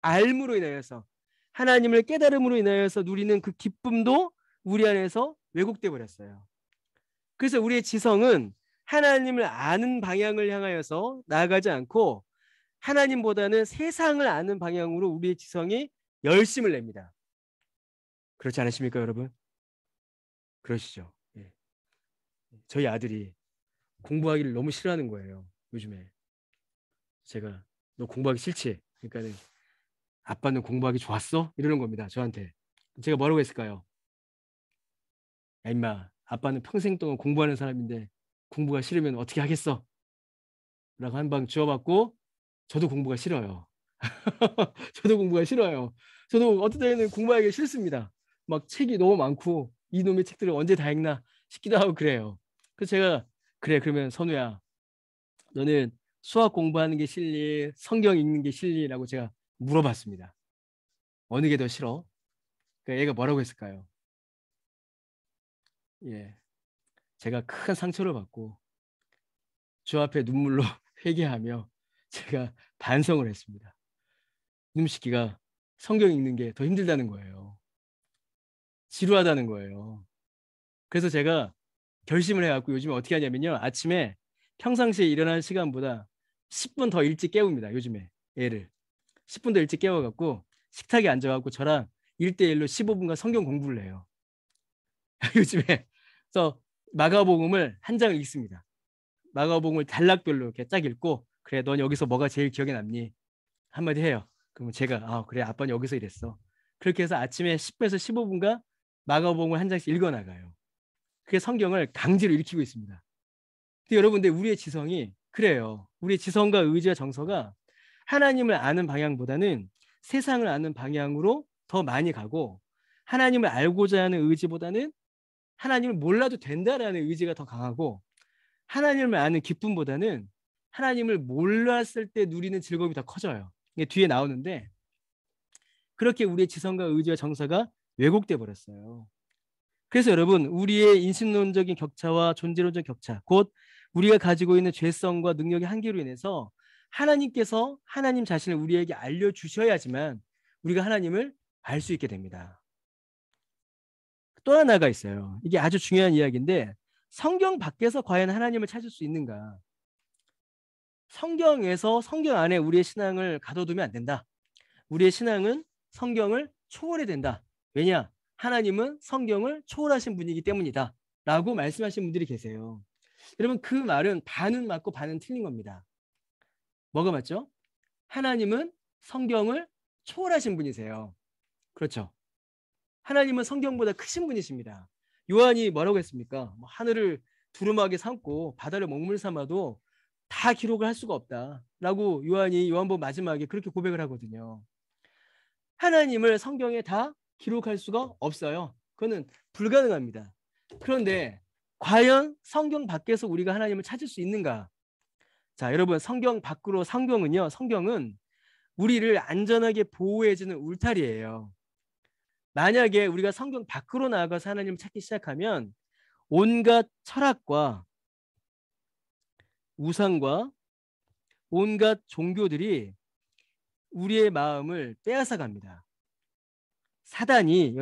알므로 인하여서, 하나님을 깨달음으로 인하여서 누리는 그 기쁨도 우리 안에서 왜곡돼 버렸어요. 그래서 우리의 지성은 하나님을 아는 방향을 향하여서 나아가지 않고 하나님보다는 세상을 아는 방향으로 우리의 지성이 열심을 냅니다. 그렇지 않으십니까, 여러분? 그러시죠? 예. 저희 아들이 공부하기를 너무 싫어하는 거예요, 요즘에. 제가 너 공부하기 싫지? 그러니까는 아빠는 공부하기 좋았어? 이러는 겁니다, 저한테. 제가 뭐라고 했을까요? 야, 임마, 아빠는 평생 동안 공부하는 사람인데 공부가 싫으면 어떻게 하겠어? 라고 한 방 주워받고, 저도 공부가 싫어요. 저도 공부가 싫어요. 저도 어떤 때는 공부하기 싫습니다. 막 책이 너무 많고 이놈의 책들을 언제 다 읽나 싶기도 하고 그래요. 그래서 제가, 그래, 그러면 선우야, 너는 수학 공부하는 게 싫니? 성경 읽는 게 싫니? 라고 제가 물어봤습니다. 어느 게 더 싫어? 그러니까 얘가 뭐라고 했을까요? 예, 제가 큰 상처를 받고 주 앞에 눈물로 회개하며 제가 반성을 했습니다. 이놈 새끼가 성경 읽는 게 더 힘들다는 거예요. 지루하다는 거예요. 그래서 제가 결심을 해갖고 요즘에 어떻게 하냐면요, 아침에 평상시에 일어나는 시간보다 10분 더 일찍 깨웁니다. 요즘에 애를 10분 더 일찍 깨워갖고 식탁에 앉아갖고 저랑 1대1로 15분간 성경 공부를 해요. 요즘에. 그래서 마가복음을 한 장 읽습니다. 마가복음을 단락별로 이렇게 쫙 읽고, 그래, 넌 여기서 뭐가 제일 기억에 남니? 한마디 해요. 그러면 제가, 아, 그래, 아빠는 여기서 이랬어. 그렇게 해서 아침에 10분에서 15분간 마가복음을 한 장씩 읽어나가요. 그게 성경을 강제로 읽히고 있습니다. 근데 여러분들, 우리의 지성이 그래요. 우리의 지성과 의지와 정서가 하나님을 아는 방향보다는 세상을 아는 방향으로 더 많이 가고, 하나님을 알고자 하는 의지보다는 하나님을 몰라도 된다라는 의지가 더 강하고, 하나님을 아는 기쁨보다는 하나님을 몰랐을 때 누리는 즐거움이 더 커져요. 이게 뒤에 나오는데, 그렇게 우리의 지성과 의지와 정서가 왜곡돼 버렸어요. 그래서 여러분, 우리의 인식론적인 격차와 존재론적 격차, 곧 우리가 가지고 있는 죄성과 능력의 한계로 인해서 하나님께서 하나님 자신을 우리에게 알려주셔야지만 우리가 하나님을 알 수 있게 됩니다. 또 하나가 있어요. 이게 아주 중요한 이야기인데, 성경 밖에서 과연 하나님을 찾을 수 있는가? 성경에서, 성경 안에 우리의 신앙을 가둬두면 안 된다. 우리의 신앙은 성경을 초월해야 된다. 왜냐? 하나님은 성경을 초월하신 분이기 때문이다. 라고 말씀하신 분들이 계세요. 여러분, 그 말은 반은 맞고 반은 틀린 겁니다. 뭐가 맞죠? 하나님은 성경을 초월하신 분이세요. 그렇죠? 하나님은 성경보다 크신 분이십니다. 요한이 뭐라고 했습니까? 하늘을 두루마기 삼고 바다를 먹물 삼아도 다 기록을 할 수가 없다라고 요한이 요한복음 마지막에 그렇게 고백을 하거든요. 하나님을 성경에 다 기록할 수가 없어요. 그거는 불가능합니다. 그런데 과연 성경 밖에서 우리가 하나님을 찾을 수 있는가? 자, 여러분, 성경 밖으로, 성경은 우리를 안전하게 보호해주는 울타리예요. 만약에 우리가 성경 밖으로 나아가서 하나님을 찾기 시작하면 온갖 철학과 우상과 온갖 종교들이 우리의 마음을 빼앗아 갑니다. 사탄이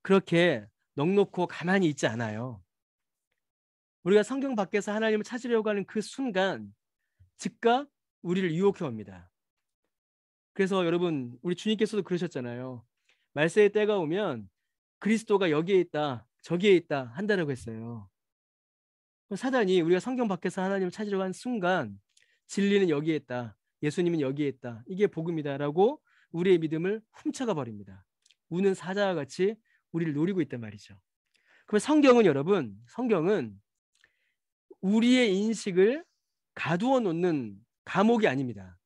그렇게 넋놓고 가만히 있지 않아요. 우리가 성경 밖에서 하나님을 찾으려고 하는 그 순간 즉각 우리를 유혹해 옵니다. 그래서 여러분, 우리 주님께서도 그러셨잖아요. 말세의 때가 오면 그리스도가 여기에 있다, 저기에 있다 한다라고 했어요. 사단이 우리가 성경 밖에서 하나님을 찾으려고 하는 순간 진리는 여기에 있다, 예수님은 여기에 있다, 이게 복음이다라고 우리의 믿음을 훔쳐가 버립니다. 우는 사자와 같이 우리를 노리고 있단 말이죠. 그럼 성경은 여러분, 성경은 우리의 인식을 가두어 놓는 감옥이 아닙니다.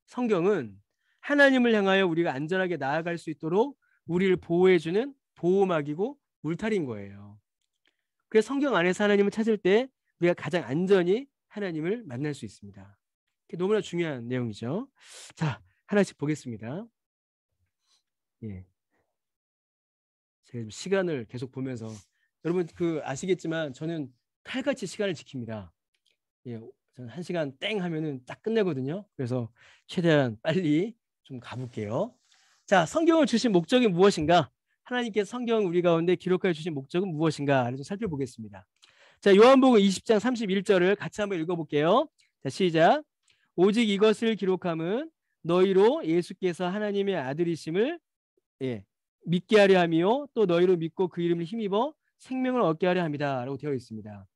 성경은 하나님을 향하여 우리가 안전하게 나아갈 수 있도록 우리를 보호해주는 보호막이고 울타리인 거예요. 그래서 성경 안에서 하나님을 찾을 때 우리가 가장 안전히 하나님을 만날 수 있습니다. 너무나 중요한 내용이죠. 자, 하나씩 보겠습니다. 예. 제가 시간을 계속 보면서 여러분 아시겠지만 저는 칼같이 시간을 지킵니다. 예, 저는 1시간 땡 하면은 딱 끝내거든요. 그래서 최대한 빨리 좀 가볼게요. 자, 성경을 주신 목적이 무엇인가? 하나님께서 성경을 우리 가운데 기록하여 주신 목적은 무엇인가를 좀 살펴보겠습니다. 자, 요한복음 20장 31절을 같이 한번 읽어볼게요. 자, 시작. 오직 이것을 기록함은 너희로 예수께서 하나님의 아들이심을 믿게 하려 함이요 또 너희로 믿고 그 이름을 힘입어 생명을 얻게 하려 함이다 라고 되어 있습니다.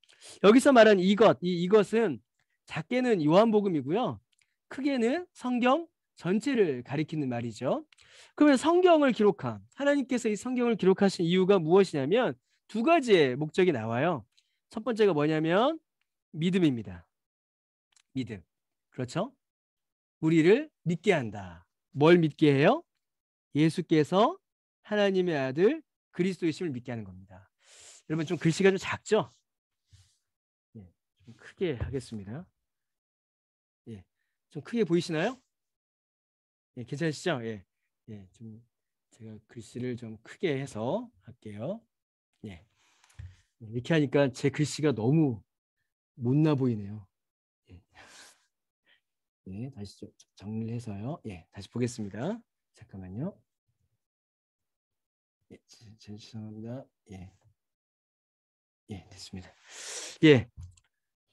여기서 말한 이것은 작게는 요한복음이고요, 크게는 성경 전체를 가리키는 말이죠. 그러면 성경을 기록한 하나님께서 이 성경을 기록하신 이유가 무엇이냐면 두 가지의 목적이 나와요. 첫 번째가 뭐냐면 믿음입니다. 믿음. 그렇죠? 우리를 믿게 한다. 뭘 믿게 해요? 예수께서 하나님의 아들 그리스도이심을 믿게 하는 겁니다. 여러분 좀 글씨가 좀 작죠? 예, 좀 크게 하겠습니다. 예, 좀 크게 보이시나요? 예, 괜찮으시죠? 예, 예, 좀 제가 글씨를 좀 크게 해서 할게요. 예, 이렇게 하니까 제 글씨가 너무 못나 보이네요. 예, 예, 다시 좀 정리를 해서요. 예, 다시 보겠습니다. 잠깐만요. 예, 죄송합니다. 예, 예, 됐습니다. 예,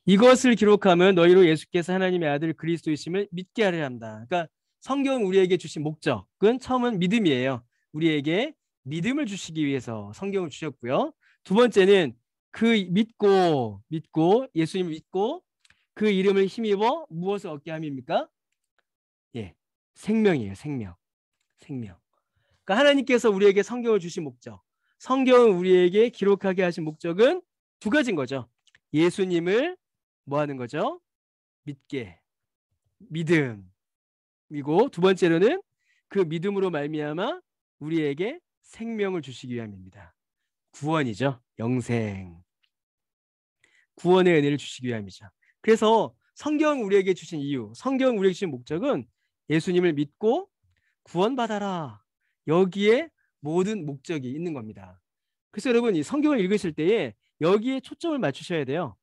이것을 기록하면 너희로 예수께서 하나님의 아들 그리스도이심을 믿게 하려 한다. 그러니까 성경 우리에게 주신 목적은 처음은 믿음이에요. 우리에게 믿음을 주시기 위해서 성경을 주셨고요. 두 번째는 그 믿고 예수님을 믿고 그 이름을 힘입어 무엇을 얻게 함입니까? 예, 생명이에요. 생명. 그러니까 하나님께서 우리에게 성경을 주신 목적, 성경을 우리에게 기록하게 하신 목적은 두 가지인 거죠. 예수님을 뭐 하는 거죠? 믿게, 믿음이고, 두 번째로는 그 믿음으로 말미암아 우리에게 생명을 주시기 위함입니다. 구원이죠. 영생. 구원의 은혜를 주시기 위함이죠. 그래서 성경 우리에게 주신 이유, 성경 우리에게 주신 목적은 예수님을 믿고 구원받아라. 여기에 모든 목적이 있는 겁니다. 그래서 여러분 이 성경을 읽으실 때에 여기에 초점을 맞추셔야 돼요.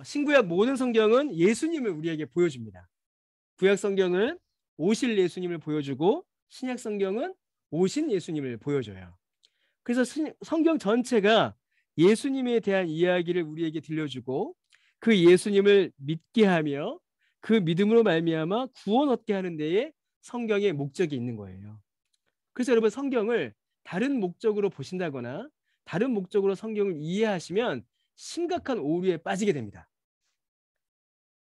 신구약 모든 성경은 예수님을 우리에게 보여줍니다. 구약 성경은 오실 예수님을 보여주고 신약 성경은 오신 예수님을 보여줘요. 그래서 성경 전체가 예수님에 대한 이야기를 우리에게 들려주고 그 예수님을 믿게 하며 그 믿음으로 말미암아 구원 얻게 하는 데에 성경의 목적이 있는 거예요. 그래서 여러분 성경을 다른 목적으로 보신다거나 다른 목적으로 성경을 이해하시면 심각한 오류에 빠지게 됩니다.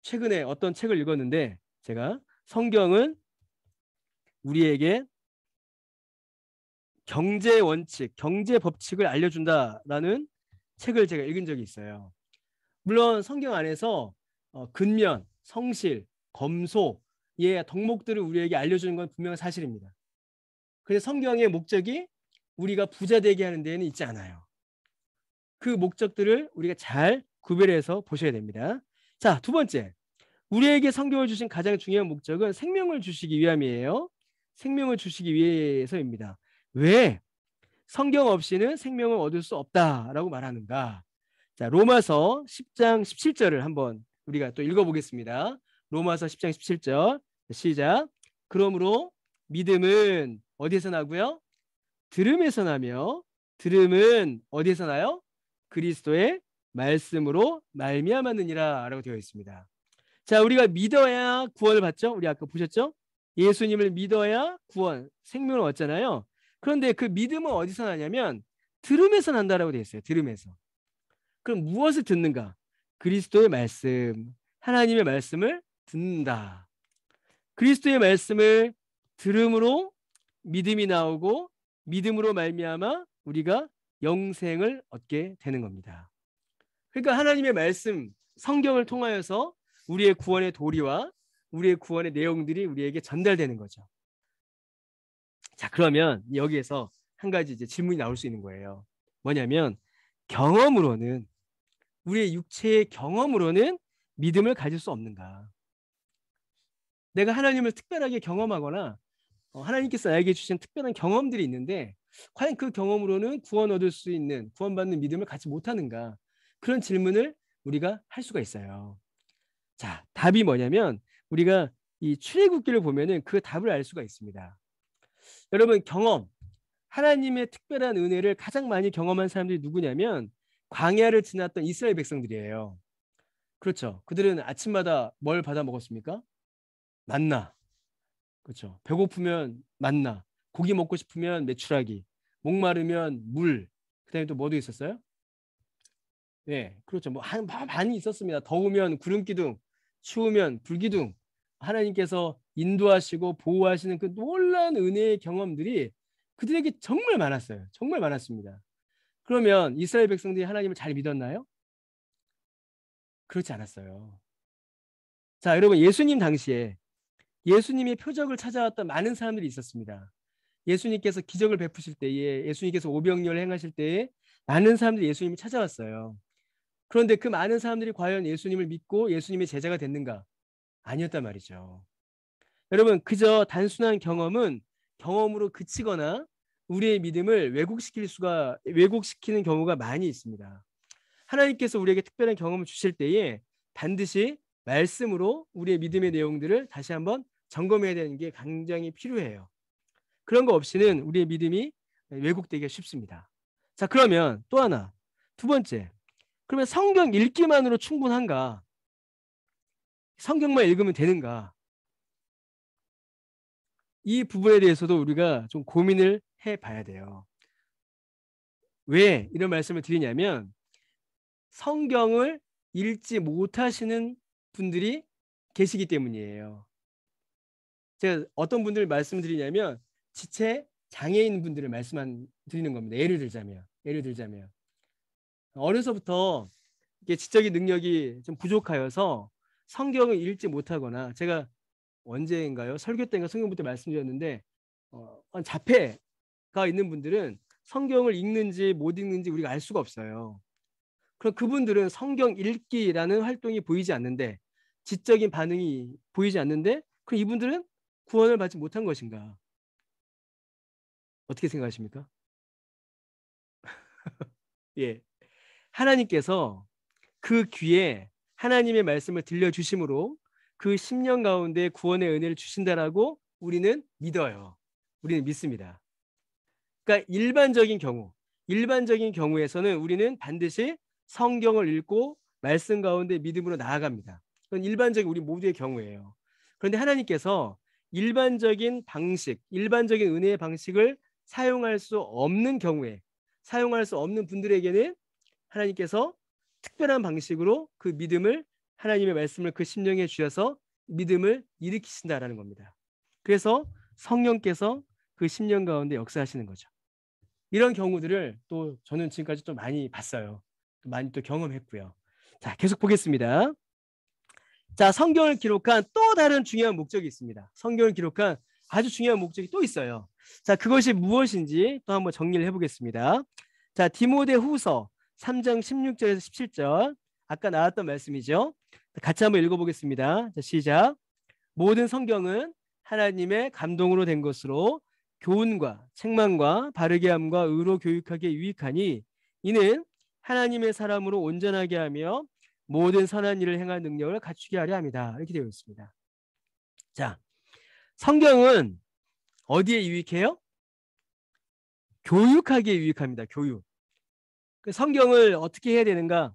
최근에 어떤 책을 읽었는데 제가 성경은 우리에게 경제 원칙, 경제 법칙을 알려준다라는 책을 제가 읽은 적이 있어요. 물론 성경 안에서 근면, 성실, 검소, 덕목들을 우리에게 알려주는 건 분명 사실입니다. 그런데 성경의 목적이 우리가 부자 되게 하는 데는 있지 않아요. 그 목적들을 우리가 잘 구별해서 보셔야 됩니다. 자, 두 번째. 우리에게 성경을 주신 가장 중요한 목적은 생명을 주시기 위함이에요. 생명을 주시기 위해서입니다. 왜? 성경 없이는 생명을 얻을 수 없다라고 말하는가? 자, 로마서 10장 17절을 한번 우리가 또 읽어보겠습니다. 로마서 10장 17절 시작. 그러므로 믿음은 어디에서 나고요? 들음에서 나며 들음은 어디에서 나요? 그리스도의 말씀으로 말미암았느니라 라고 되어 있습니다. 자, 우리가 믿어야 구원을 받죠. 우리 아까 보셨죠? 예수님을 믿어야 구원, 생명을 얻잖아요. 그런데 그 믿음은 어디서 나냐면 들음에서 난다라고 되어 있어요. 들음에서. 그럼 무엇을 듣는가? 그리스도의 말씀, 하나님의 말씀을 듣는다. 그리스도의 말씀을 들음으로 믿음이 나오고 믿음으로 말미암아 우리가 영생을 얻게 되는 겁니다. 그러니까 하나님의 말씀, 성경을 통하여서 우리의 구원의 도리와 우리의 구원의 내용들이 우리에게 전달되는 거죠. 자, 그러면 여기에서 한 가지 이제 질문이 나올 수 있는 거예요. 뭐냐면 경험으로는 우리의 육체의 경험으로는 믿음을 가질 수 없는가? 내가 하나님을 특별하게 경험하거나 하나님께서 나에게 주신 특별한 경험들이 있는데 과연 그 경험으로는 구원 얻을 수 있는 구원받는 믿음을 갖지 못하는가? 그런 질문을 우리가 할 수가 있어요. 자, 답이 뭐냐면 우리가 이 출애굽기를 보면은 그 답을 알 수가 있습니다. 여러분, 경험, 하나님의 특별한 은혜를 가장 많이 경험한 사람들이 누구냐면 광야를 지났던 이스라엘 백성들이에요. 그렇죠. 그들은 아침마다 뭘 받아 먹었습니까? 만나. 그렇죠. 배고프면 만나. 고기 먹고 싶으면 메추라기. 목마르면 물. 그다음에 또 뭐도 있었어요? 네, 그렇죠. 뭐 많이 있었습니다. 더우면 구름 기둥, 추우면 불 기둥. 하나님께서 인도하시고 보호하시는 그 놀라운 은혜의 경험들이 그들에게 정말 많았어요. 정말 많았습니다. 그러면 이스라엘 백성들이 하나님을 잘 믿었나요? 그렇지 않았어요. 자, 여러분, 예수님 당시에 예수님의 표적을 찾아왔던 많은 사람들이 있었습니다. 예수님께서 기적을 베푸실 때에, 예수님께서 오병이어를 행하실 때에 많은 사람들이 예수님을 찾아왔어요. 그런데 그 많은 사람들이 과연 예수님을 믿고 예수님의 제자가 됐는가? 아니었단 말이죠. 여러분, 그저 단순한 경험은 경험으로 그치거나 우리의 믿음을 왜곡시키는 경우가 많이 있습니다. 하나님께서 우리에게 특별한 경험을 주실 때에 반드시 말씀으로 우리의 믿음의 내용들을 다시 한번 점검해야 되는 게 굉장히 필요해요. 그런 거 없이는 우리의 믿음이 왜곡되기가 쉽습니다. 자, 그러면 또 하나, 두 번째. 그러면 성경 읽기만으로 충분한가? 성경만 읽으면 되는가? 이 부분에 대해서도 우리가 좀 고민을 해봐야 돼요. 왜 이런 말씀을 드리냐면 성경을 읽지 못하시는 분들이 계시기 때문이에요. 제가 어떤 분들 말씀드리냐면 지체 장애인 분들을 드리는 겁니다. 예를 들자면 어려서부터 이게 지적인 능력이 좀 부족하여서 성경을 읽지 못하거나 제가 언제인가요? 설교 때인가 성경부 때 말씀드렸는데 자폐가 있는 분들은 성경을 읽는지 못 읽는지 우리가 알 수가 없어요. 그럼 그분들은 성경 읽기라는 활동이 보이지 않는데 지적인 반응이 보이지 않는데 그럼 이분들은 구원을 받지 못한 것인가? 어떻게 생각하십니까? 예. 하나님께서 그 귀에 하나님의 말씀을 들려주심으로 그 10년 가운데 구원의 은혜를 주신다라고 우리는 믿어요. 우리는 믿습니다. 그러니까 일반적인 경우에서는 우리는 반드시 성경을 읽고 말씀 가운데 믿음으로 나아갑니다. 그건 일반적인 우리 모두의 경우예요. 그런데 하나님께서 일반적인 은혜의 방식을 사용할 수 없는 경우에, 사용할 수 없는 분들에게는 하나님께서 특별한 방식으로 그 믿음을 하나님의 말씀을 그 심령에 주셔서 믿음을 일으키신다라는 겁니다. 그래서 성령께서 그 심령 가운데 역사하시는 거죠. 이런 경우들을 또 저는 지금까지 좀 많이 봤어요. 많이 또 경험했고요. 자, 계속 보겠습니다. 자, 성경을 기록한 또 다른 중요한 목적이 있습니다. 성경을 기록한 아주 중요한 목적이 또 있어요. 자, 그것이 무엇인지 또 한번 정리를 해보겠습니다. 자, 디모데후서 3장 16절에서 17절 아까 나왔던 말씀이죠. 같이 한번 읽어보겠습니다. 자, 시작. 모든 성경은 하나님의 감동으로 된 것으로 교훈과 책망과 바르게 함과 의로 교육하기에 유익하니 이는 하나님의 사람으로 온전하게 하며 모든 선한 일을 행할 능력을 갖추게 하려 합니다. 이렇게 되어 있습니다. 자, 성경은 어디에 유익해요? 교육하기에 유익합니다. 교육. 그 성경을 어떻게 해야 되는가?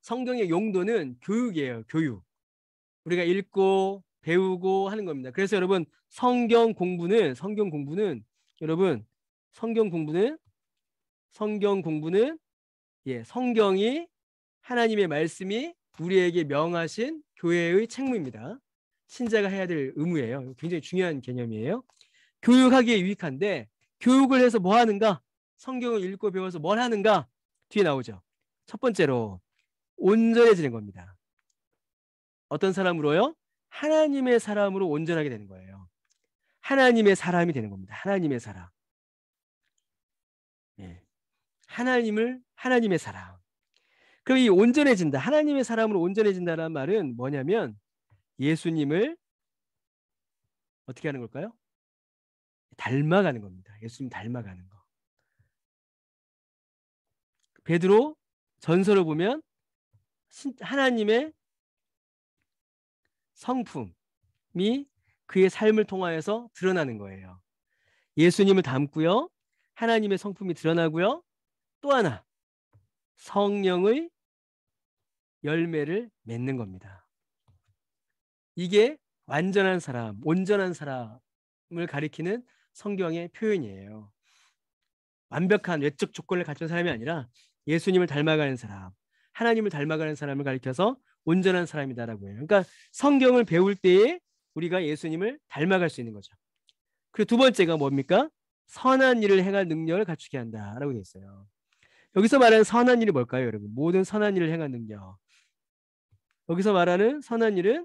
성경의 용도는 교육이에요. 교육. 우리가 읽고 배우고 하는 겁니다. 그래서 여러분 성경 공부는 여러분 성경 공부는 성경이 하나님의 말씀이 우리에게 명하신 교회의 책무입니다. 신자가 해야 될 의무예요. 굉장히 중요한 개념이에요. 교육하기에 유익한데 교육을 해서 뭐 하는가? 성경을 읽고 배워서 뭘 하는가? 뒤에 나오죠. 첫 번째로 온전해지는 겁니다. 어떤 사람으로요? 하나님의 사람으로 온전하게 되는 거예요. 하나님의 사람이 되는 겁니다. 하나님의 사람. 하나님의 사람. 그럼 이 온전해진다. 하나님의 사람으로 온전해진다는 말은 뭐냐면 예수님을 어떻게 하는 걸까요? 닮아가는 겁니다. 예수님 닮아가는 거. 베드로 전서를 보면 하나님의 성품이 그의 삶을 통하여서 드러나는 거예요. 예수님을 닮고요. 하나님의 성품이 드러나고요. 또 하나 성령의 열매를 맺는 겁니다. 이게 완전한 사람, 온전한 사람을 가리키는 성경의 표현이에요. 완벽한 외적 조건을 갖춘 사람이 아니라 예수님을 닮아가는 사람, 하나님을 닮아가는 사람을 가리켜서 온전한 사람이다라고 해요. 그러니까 성경을 배울 때에 우리가 예수님을 닮아갈 수 있는 거죠. 그리고 두 번째가 뭡니까? 선한 일을 행할 능력을 갖추게 한다라고 되어 있어요. 여기서 말하는 선한 일이 뭘까요, 여러분? 모든 선한 일을 행할 능력. 여기서 말하는 선한 일은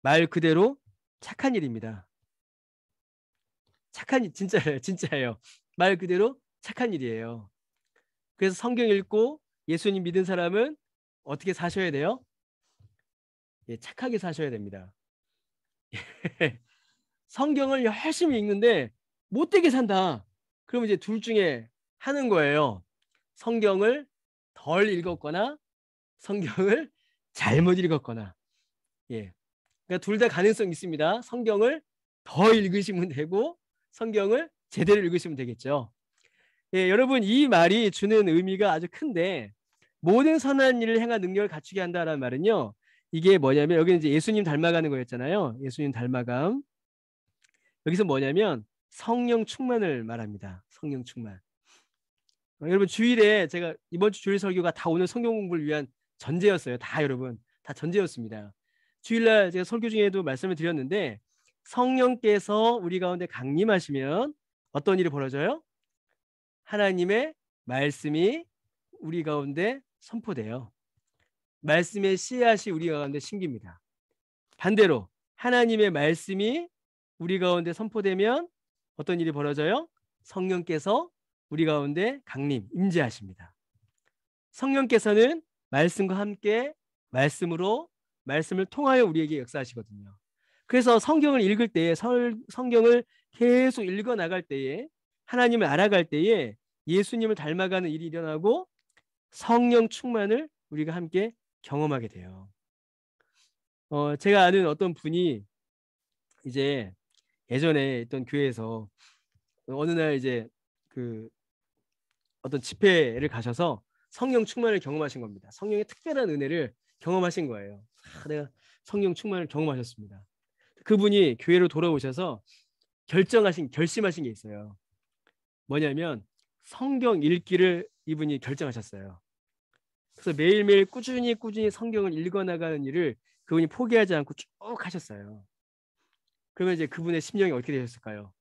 말 그대로 착한 일입니다. 착한 일, 진짜예요. 말 그대로 착한 일이에요. 그래서 성경 읽고 예수님 믿은 사람은 어떻게 사셔야 돼요? 착하게 사셔야 됩니다. 성경을 열심히 읽는데 못되게 산다. 그러면 이제 둘 중에 하는 거예요. 성경을 덜 읽었거나 성경을 잘못 읽었거나. 그러니까 둘 다 가능성이 있습니다. 성경을 더 읽으시면 되고 성경을 제대로 읽으시면 되겠죠. 여러분 이 말이 주는 의미가 아주 큰데 모든 선한 일을 행한 능력을 갖추게 한다라는 말은요. 이게 뭐냐면 여기는 이제 예수님 닮아가는 거였잖아요. 예수님 닮아감. 여기서 뭐냐면 성령 충만을 말합니다. 성령 충만. 여러분 주일에 제가 이번 주 주일 설교가 다 오늘 성경 공부를 위한 전제였어요. 다 여러분 다 전제였습니다. 주일날 제가 설교 중에도 말씀을 드렸는데 성령께서 우리 가운데 강림하시면 어떤 일이 벌어져요? 하나님의 말씀이 우리 가운데 선포돼요. 말씀의 씨앗이 우리 가운데 심깁니다. 반대로 하나님의 말씀이 우리 가운데 선포되면 어떤 일이 벌어져요? 성령께서 우리 가운데 강림, 임재하십니다. 성령께서는 말씀과 함께 말씀을 통하여 우리에게 역사하시거든요. 그래서 성경을 읽을 때에 성경을 계속 읽어 나갈 때에 하나님을 알아갈 때에 예수님을 닮아가는 일이 일어나고 성령 충만을 우리가 함께 경험하게 돼요. 제가 아는 어떤 분이 이제 예전에 있던 교회에서 어느 날 이제 그 어떤 집회를 가셔서 성령 충만을 경험하신 겁니다. 성령의 특별한 은혜를 경험하신 거예요. 내가 성령 충만을 경험하셨습니다. 그분이 교회로 돌아오셔서 결심하신 게 있어요. 뭐냐면 성경 읽기를 이분이 결정하셨어요. 그래서 매일매일 꾸준히 성경을 읽어나가는 일을 그분이 포기하지 않고 쭉 하셨어요. 그러면 이제 그분의 심령이 어떻게 되셨을까요?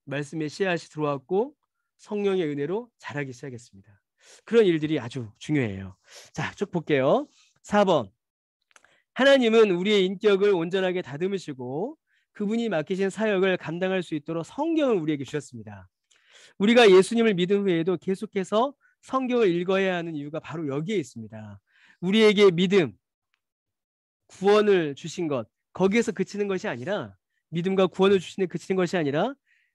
말씀의 씨앗이 들어왔고 성령의 은혜로 자라기 시작했습니다. 그런 일들이 아주 중요해요. 자, 쭉 볼게요. 4번. 하나님은 우리의 인격을 온전하게 다듬으시고 그분이 맡기신 사역을 감당할 수 있도록 성경을 우리에게 주셨습니다. 우리가 예수님을 믿은 후에도 계속해서 성경을 읽어야 하는 이유가 바로 여기에 있습니다. 우리에게 믿음, 구원을 주신 것, 거기에서 그치는 것이 아니라 믿음과 구원을 주시는 그치는 것이 아니라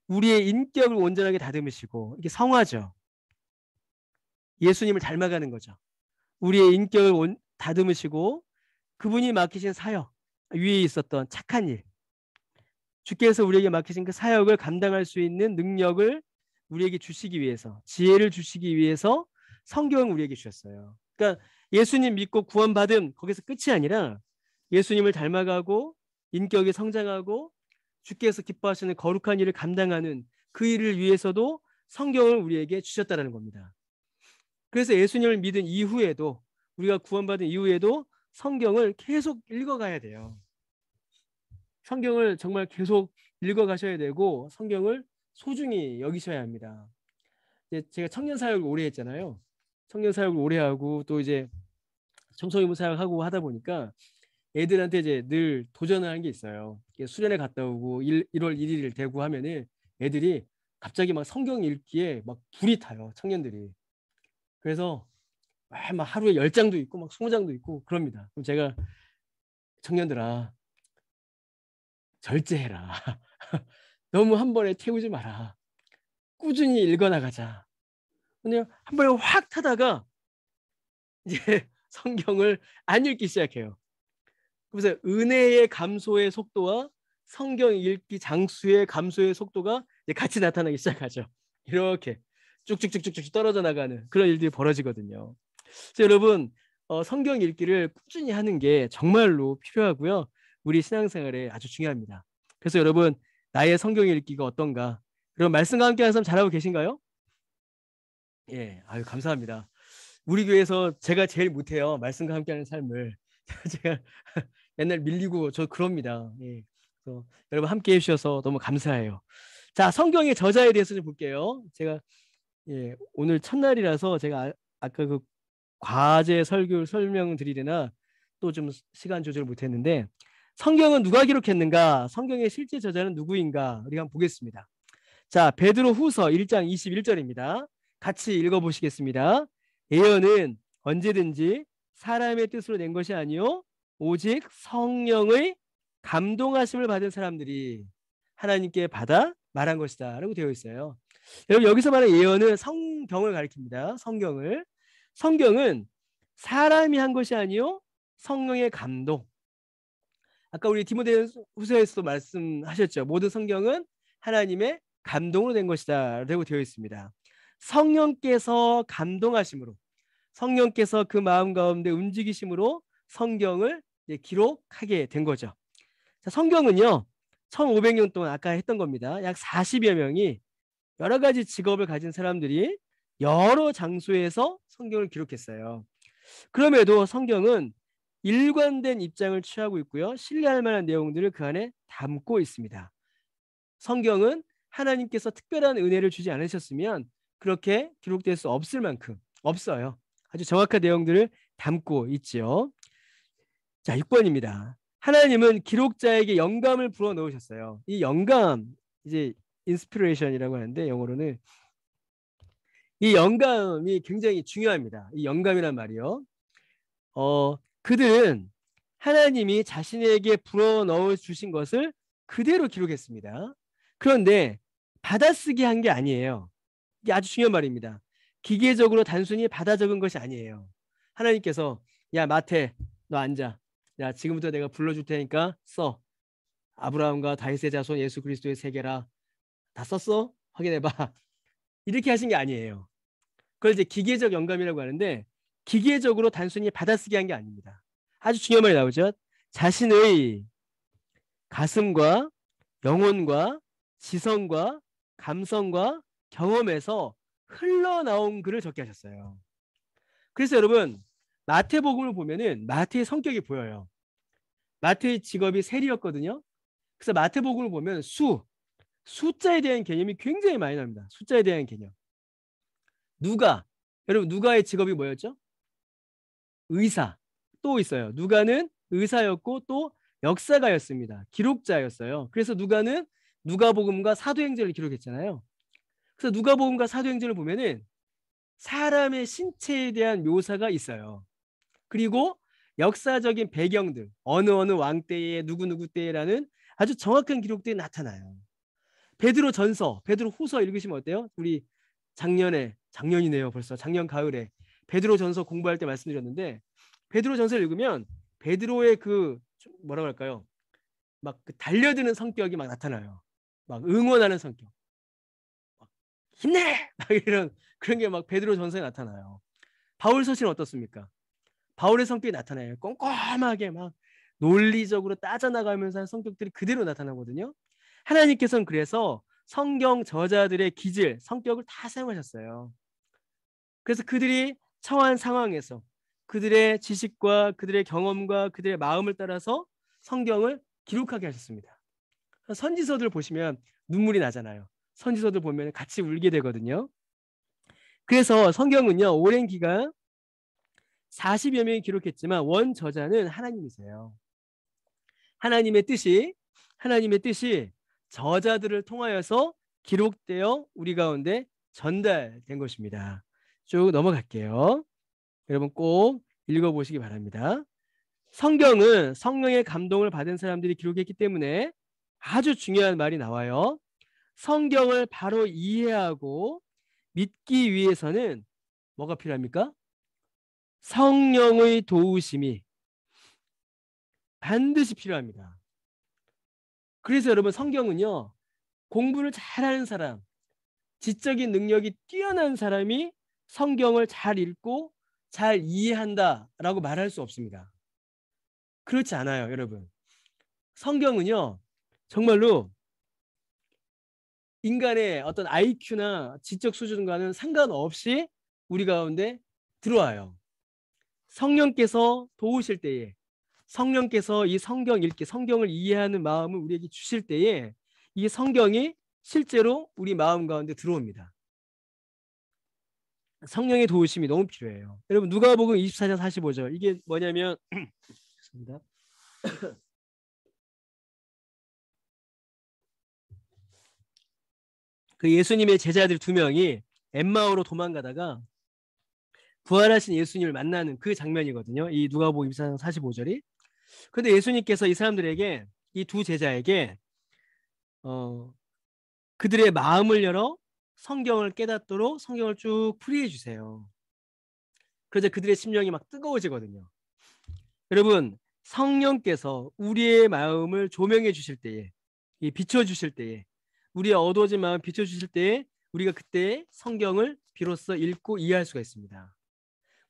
우리의 인격을 온전하게 다듬으시고 이게 성화죠. 예수님을 닮아가는 거죠. 우리의 인격을 다듬으시고 그분이 맡기신 사역, 위에 있었던 착한 일, 주께서 우리에게 맡기신 그 사역을 감당할 수 있는 능력을 우리에게 주시기 위해서, 지혜를 주시기 위해서 성경을 우리에게 주셨어요. 그러니까 예수님 믿고 구원받음 거기서 끝이 아니라 예수님을 닮아가고 인격이 성장하고 주께서 기뻐하시는 거룩한 일을 감당하는 그 일을 위해서도 성경을 우리에게 주셨다는 겁니다. 그래서 예수님을 믿은 이후에도, 우리가 구원받은 이후에도 성경을 계속 읽어가야 돼요. 성경을 정말 계속 읽어가셔야 되고 성경을 소중히 여기셔야 합니다. 이제 제가 청년 사역을 오래 했잖아요. 청년 사역을 오래 하고 또 이제 청소년 사역하고 하다 보니까 애들한테 이제 늘 도전하는 게 있어요. 수련회 갔다 오고 1월 1일 되고 하면은 애들이 갑자기 막 성경 읽기에 막 불이 타요. 청년들이. 그래서 막 하루에 10장도 있고 막 20장도 있고 그럽니다. 그럼 제가 청년들아 절제해라. 너무 한 번에 태우지 마라. 꾸준히 읽어나가자. 그냥 한 번에 확 타다가 이제 성경을 안 읽기 시작해요. 그래서 은혜의 감소의 속도와 성경 읽기 장수의 감소의 속도가 이제 같이 나타나기 시작하죠. 이렇게 쭉쭉쭉쭉쭉 떨어져 나가는 그런 일들이 벌어지거든요. 그래서 여러분 성경 읽기를 꾸준히 하는 게 정말로 필요하고요. 우리 신앙생활에 아주 중요합니다. 그래서 여러분 나의 성경 읽기가 어떤가? 그럼 말씀과 함께 하는 사람 잘하고 계신가요? 예, 아유 감사합니다. 우리 교회에서 제가 제일 못해요. 말씀과 함께하는 삶을. 제가 맨날 밀리고 저 그럽니다. 예. 그래서 여러분 함께 해주셔서 너무 감사해요. 자, 성경의 저자에 대해서 좀 볼게요. 제가 오늘 첫날이라서 제가 아까 그 과제 설교 설명드리려나 또 좀 시간 조절을 못했는데 성경은 누가 기록했는가? 성경의 실제 저자는 누구인가? 우리가 한번 보겠습니다. 자, 베드로 후서 1장 21절입니다. 같이 읽어보시겠습니다. 예언은 언제든지 사람의 뜻으로 낸 것이 아니요 오직 성령의 감동하심을 받은 사람들이 하나님께 받아 말한 것이다 라고 되어 있어요. 여러분 여기서 말하는 예언은 성경을 가리킵니다. 성경은 사람이 한 것이 아니요 성령의 감동. 아까 우리 디모데후서에서도 말씀하셨죠. 모든 성경은 하나님의 감동으로 된 것이다 라고 되어 있습니다. 성령께서 감동하심으로, 성령께서 그 마음 가운데 움직이심으로 성경을 기록하게 된 거죠. 자, 성경은요 1500년 동안 아까 했던 겁니다. 약 40여 명이 여러 가지 직업을 가진 사람들이 여러 장소에서 성경을 기록했어요. 그럼에도 성경은 일관된 입장을 취하고 있고요. 신뢰할 만한 내용들을 그 안에 담고 있습니다. 성경은 하나님께서 특별한 은혜를 주지 않으셨으면 그렇게 기록될 수 없을 만큼 없어요. 아주 정확한 내용들을 담고 있죠. 자, 6번입니다. 하나님은 기록자에게 영감을 불어 넣으셨어요. 이 영감, 이제 인스피레이션이라고 하는데 영어로는 이 영감이 굉장히 중요합니다. 이 영감이란 말이요. 그들은 하나님이 자신에게 불어 넣어 주신 것을 그대로 기록했습니다. 그런데 받아쓰기 한 게 아니에요. 이게 아주 중요한 말입니다. 기계적으로 단순히 받아 적은 것이 아니에요. 하나님께서 야 마태 너 앉아. 야 지금부터 내가 불러줄 테니까 써. 아브라함과 다윗의 자손 예수 그리스도의 세계라. 다 썼어? 확인해봐. 이렇게 하신 게 아니에요. 그걸 이제 기계적 영감이라고 하는데 기계적으로 단순히 받아쓰기 한 게 아닙니다. 아주 중요한 말이 나오죠. 자신의 가슴과 영혼과 지성과 감성과 경험에서 흘러나온 글을 적게 하셨어요. 그래서 여러분 마태복음을 보면은 마태의 성격이 보여요. 마태의 직업이 세리였거든요. 그래서 마태복음을 보면 숫자에 대한 개념이 굉장히 많이 납니다. 숫자에 대한 개념. 여러분 누가의 직업이 뭐였죠? 의사. 또 있어요. 누가는 의사였고 또 역사가였습니다. 기록자였어요. 그래서 누가는 누가복음과 사도행전을 기록했잖아요. 그래서 누가복음과 사도행전을 보면은 사람의 신체에 대한 묘사가 있어요. 그리고 역사적인 배경들, 어느 왕 때에 누구 때라는 아주 정확한 기록들이 나타나요. 베드로전서, 베드로후서 읽으시면 어때요? 우리 작년이네요. 벌써 작년 가을에 베드로전서 공부할 때 말씀드렸는데 베드로전서를 읽으면 베드로의 그 뭐라고 할까요? 막 그 달려드는 성격이 막 나타나요. 막 응원하는 성격. 힘내! 막 이런 그런 게 막 베드로 전서에 나타나요. 바울 서신은 어떻습니까? 바울의 성격이 나타나요. 꼼꼼하게 막 논리적으로 따져나가면서 한 성격들이 그대로 나타나거든요. 하나님께서는 그래서 성경 저자들의 기질, 성격을 다 사용하셨어요. 그래서 그들이 처한 상황에서 그들의 지식과 그들의 경험과 그들의 마음을 따라서 성경을 기록하게 하셨습니다. 선지서들 보시면 눈물이 나잖아요. 선지서들 보면 같이 울게 되거든요. 그래서 성경은요, 오랜 기간 40여 명이 기록했지만 원 저자는 하나님이세요. 하나님의 뜻이 저자들을 통하여서 기록되어 우리 가운데 전달된 것입니다. 쭉 넘어갈게요. 여러분 꼭 읽어보시기 바랍니다. 성경은 성령의 감동을 받은 사람들이 기록했기 때문에 아주 중요한 말이 나와요. 성경을 바로 이해하고 믿기 위해서는 뭐가 필요합니까? 성령의 도우심이 반드시 필요합니다. 그래서 여러분 성경은요, 공부를 잘하는 사람, 지적인 능력이 뛰어난 사람이 성경을 잘 읽고 잘 이해한다라고 말할 수 없습니다. 그렇지 않아요, 여러분. 성경은요, 정말로 인간의 어떤 IQ나 지적 수준과는 상관없이 우리 가운데 들어와요. 성령께서 도우실 때에, 성령께서 이 성경 읽기, 성경을 이해하는 마음을 우리에게 주실 때에 이 성경이 실제로 우리 마음 가운데 들어옵니다. 성령의 도우심이 너무 필요해요. 여러분 누가복음 24장 45절 이게 뭐냐면 죄송합니다. 그 예수님의 제자들 두 명이 엠마오로 도망가다가 부활하신 예수님을 만나는 그 장면이거든요. 이 누가복음 24장 45절이. 그런데 예수님께서 이 사람들에게, 이 두 제자에게 그들의 마음을 열어 성경을 깨닫도록 성경을 쭉 풀이해 주세요. 그러자 그들의 심령이 막 뜨거워지거든요. 여러분 성령께서 우리의 마음을 조명해 주실 때에, 비춰 주실 때에, 우리의 어두워진 마음을 비춰 주실 때에 우리가 그때 성경을 비로소 읽고 이해할 수가 있습니다.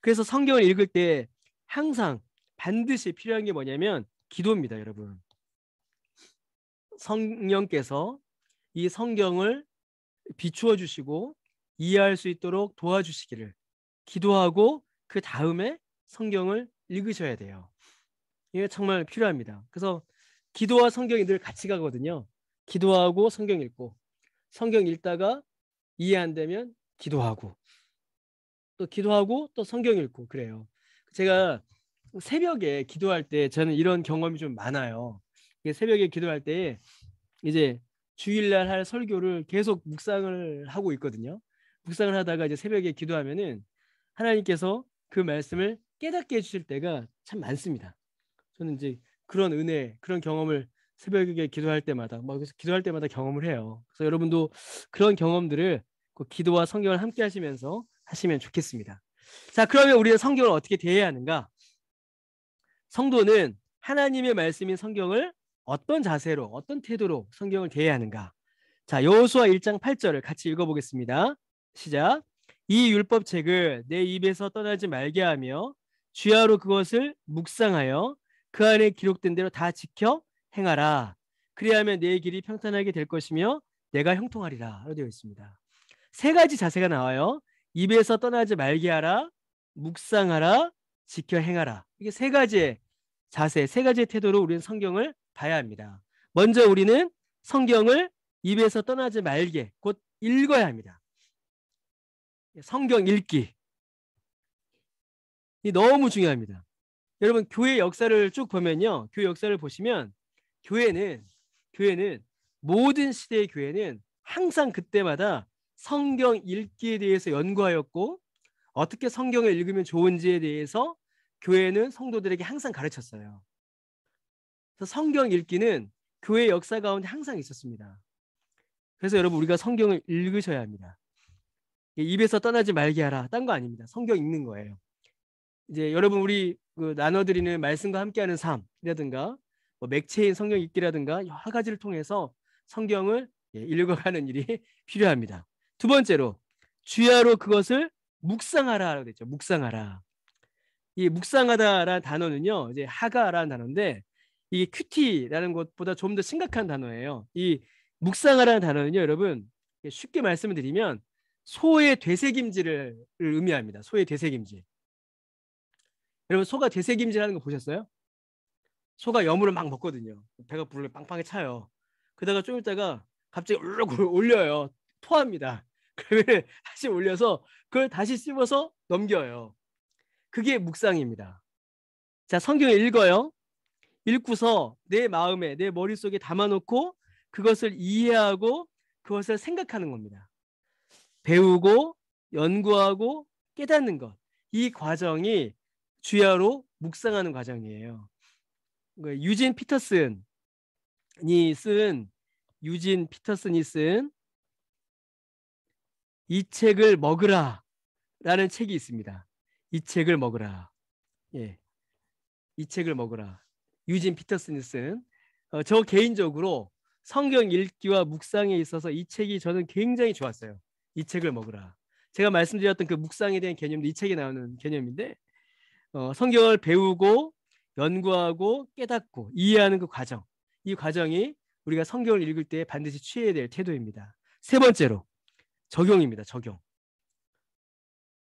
그래서 성경을 읽을 때 항상 반드시 필요한 게 뭐냐면 기도입니다, 여러분. 성령께서 이 성경을 비추어 주시고 이해할 수 있도록 도와주시기를 기도하고 그 다음에 성경을 읽으셔야 돼요. 이게 정말 필요합니다. 그래서 기도와 성경이 늘 같이 가거든요. 기도하고 성경 읽고, 성경 읽다가 이해 안 되면 기도하고, 또 기도하고 또 성경 읽고 그래요. 제가 새벽에 기도할 때 저는 이런 경험이 좀 많아요. 새벽에 기도할 때 이제 주일날 할 설교를 계속 묵상을 하고 있거든요. 묵상을 하다가 이제 새벽에 기도하면은 하나님께서 그 말씀을 깨닫게 해주실 때가 참 많습니다. 저는 이제 그런 은혜, 그런 경험을 새벽에 기도할 때마다, 막 기도할 때마다 경험을 해요. 그래서 여러분도 그런 경험들을 그 기도와 성경을 함께 하시면서 하시면 좋겠습니다. 자, 그러면 우리는 성경을 어떻게 대해야 하는가? 성도는 하나님의 말씀인 성경을 어떤 자세로, 어떤 태도로 성경을 대해야 하는가? 자, 여호수아 1장 8절을 같이 읽어보겠습니다. 시작. 이 율법책을 내 입에서 떠나지 말게 하며 주야로 그것을 묵상하여 그 안에 기록된 대로 다 지켜 행하라. 그리하면 내 길이 평탄하게 될 것이며 내가 형통하리라. 되어 있습니다. 세 가지 자세가 나와요. 입에서 떠나지 말게 하라, 묵상하라, 지켜 행하라. 이게 세 가지의 자세, 세 가지의 태도로 우리는 성경을 봐야 합니다. 먼저 우리는 성경을 입에서 떠나지 말게 곧 읽어야 합니다. 성경 읽기. 이 너무 중요합니다. 여러분 교회 역사를 쭉 보면요. 교회 역사를 보시면 교회는 모든 시대의 교회는 항상 그때마다 성경 읽기에 대해서 연구하였고 어떻게 성경을 읽으면 좋은지에 대해서 교회는 성도들에게 항상 가르쳤어요. 그래서 성경 읽기는 교회 역사 가운데 항상 있었습니다. 그래서 여러분 우리가 성경을 읽으셔야 합니다. 입에서 떠나지 말게 하라. 딴 거 아닙니다. 성경 읽는 거예요. 이제 여러분 우리 나눠드리는 말씀과 함께하는 삶이라든가 뭐 맥체인 성경 읽기라든가 여러 가지를 통해서 성경을 읽어가는 일이 필요합니다. 두 번째로 주야로 그것을 묵상하라라고 됐죠. 묵상하라. 이 묵상하다라는 단어는요, 이제 하가라는 단어인데 이게 큐티라는 것보다 좀 더 심각한 단어예요. 이 묵상하라는 단어는요, 여러분 쉽게 말씀을 드리면 소의 되새김질을 의미합니다. 소의 되새김질. 여러분 소가 되새김질하는 거 보셨어요? 소가 여물을 막 먹거든요. 배가 부르게 빵빵히 차요. 그러다가 좀 있다가 갑자기 울럭 올려요. 토합니다. 그러면 다시 올려서 그걸 다시 씹어서 넘겨요. 그게 묵상입니다. 자, 성경을 읽어요. 읽고서 내 마음에, 내 머릿속에 담아놓고 그것을 이해하고 그것을 생각하는 겁니다. 배우고 연구하고 깨닫는 것. 이 과정이 주야로 묵상하는 과정이에요. 유진 피터슨이 쓴 이 책을 먹으라 라는 책이 있습니다. 이 책을 먹으라. 예, 이 책을 먹으라. 유진 피터슨이 쓴 저 개인적으로 성경 읽기와 묵상에 있어서 이 책이 저는 굉장히 좋았어요. 이 책을 먹으라. 제가 말씀드렸던 그 묵상에 대한 개념도 이 책에 나오는 개념인데 성경을 배우고 연구하고 깨닫고 이해하는 그 과정, 이 과정이 우리가 성경을 읽을 때 반드시 취해야 될 태도입니다. 세 번째로 적용입니다. 적용.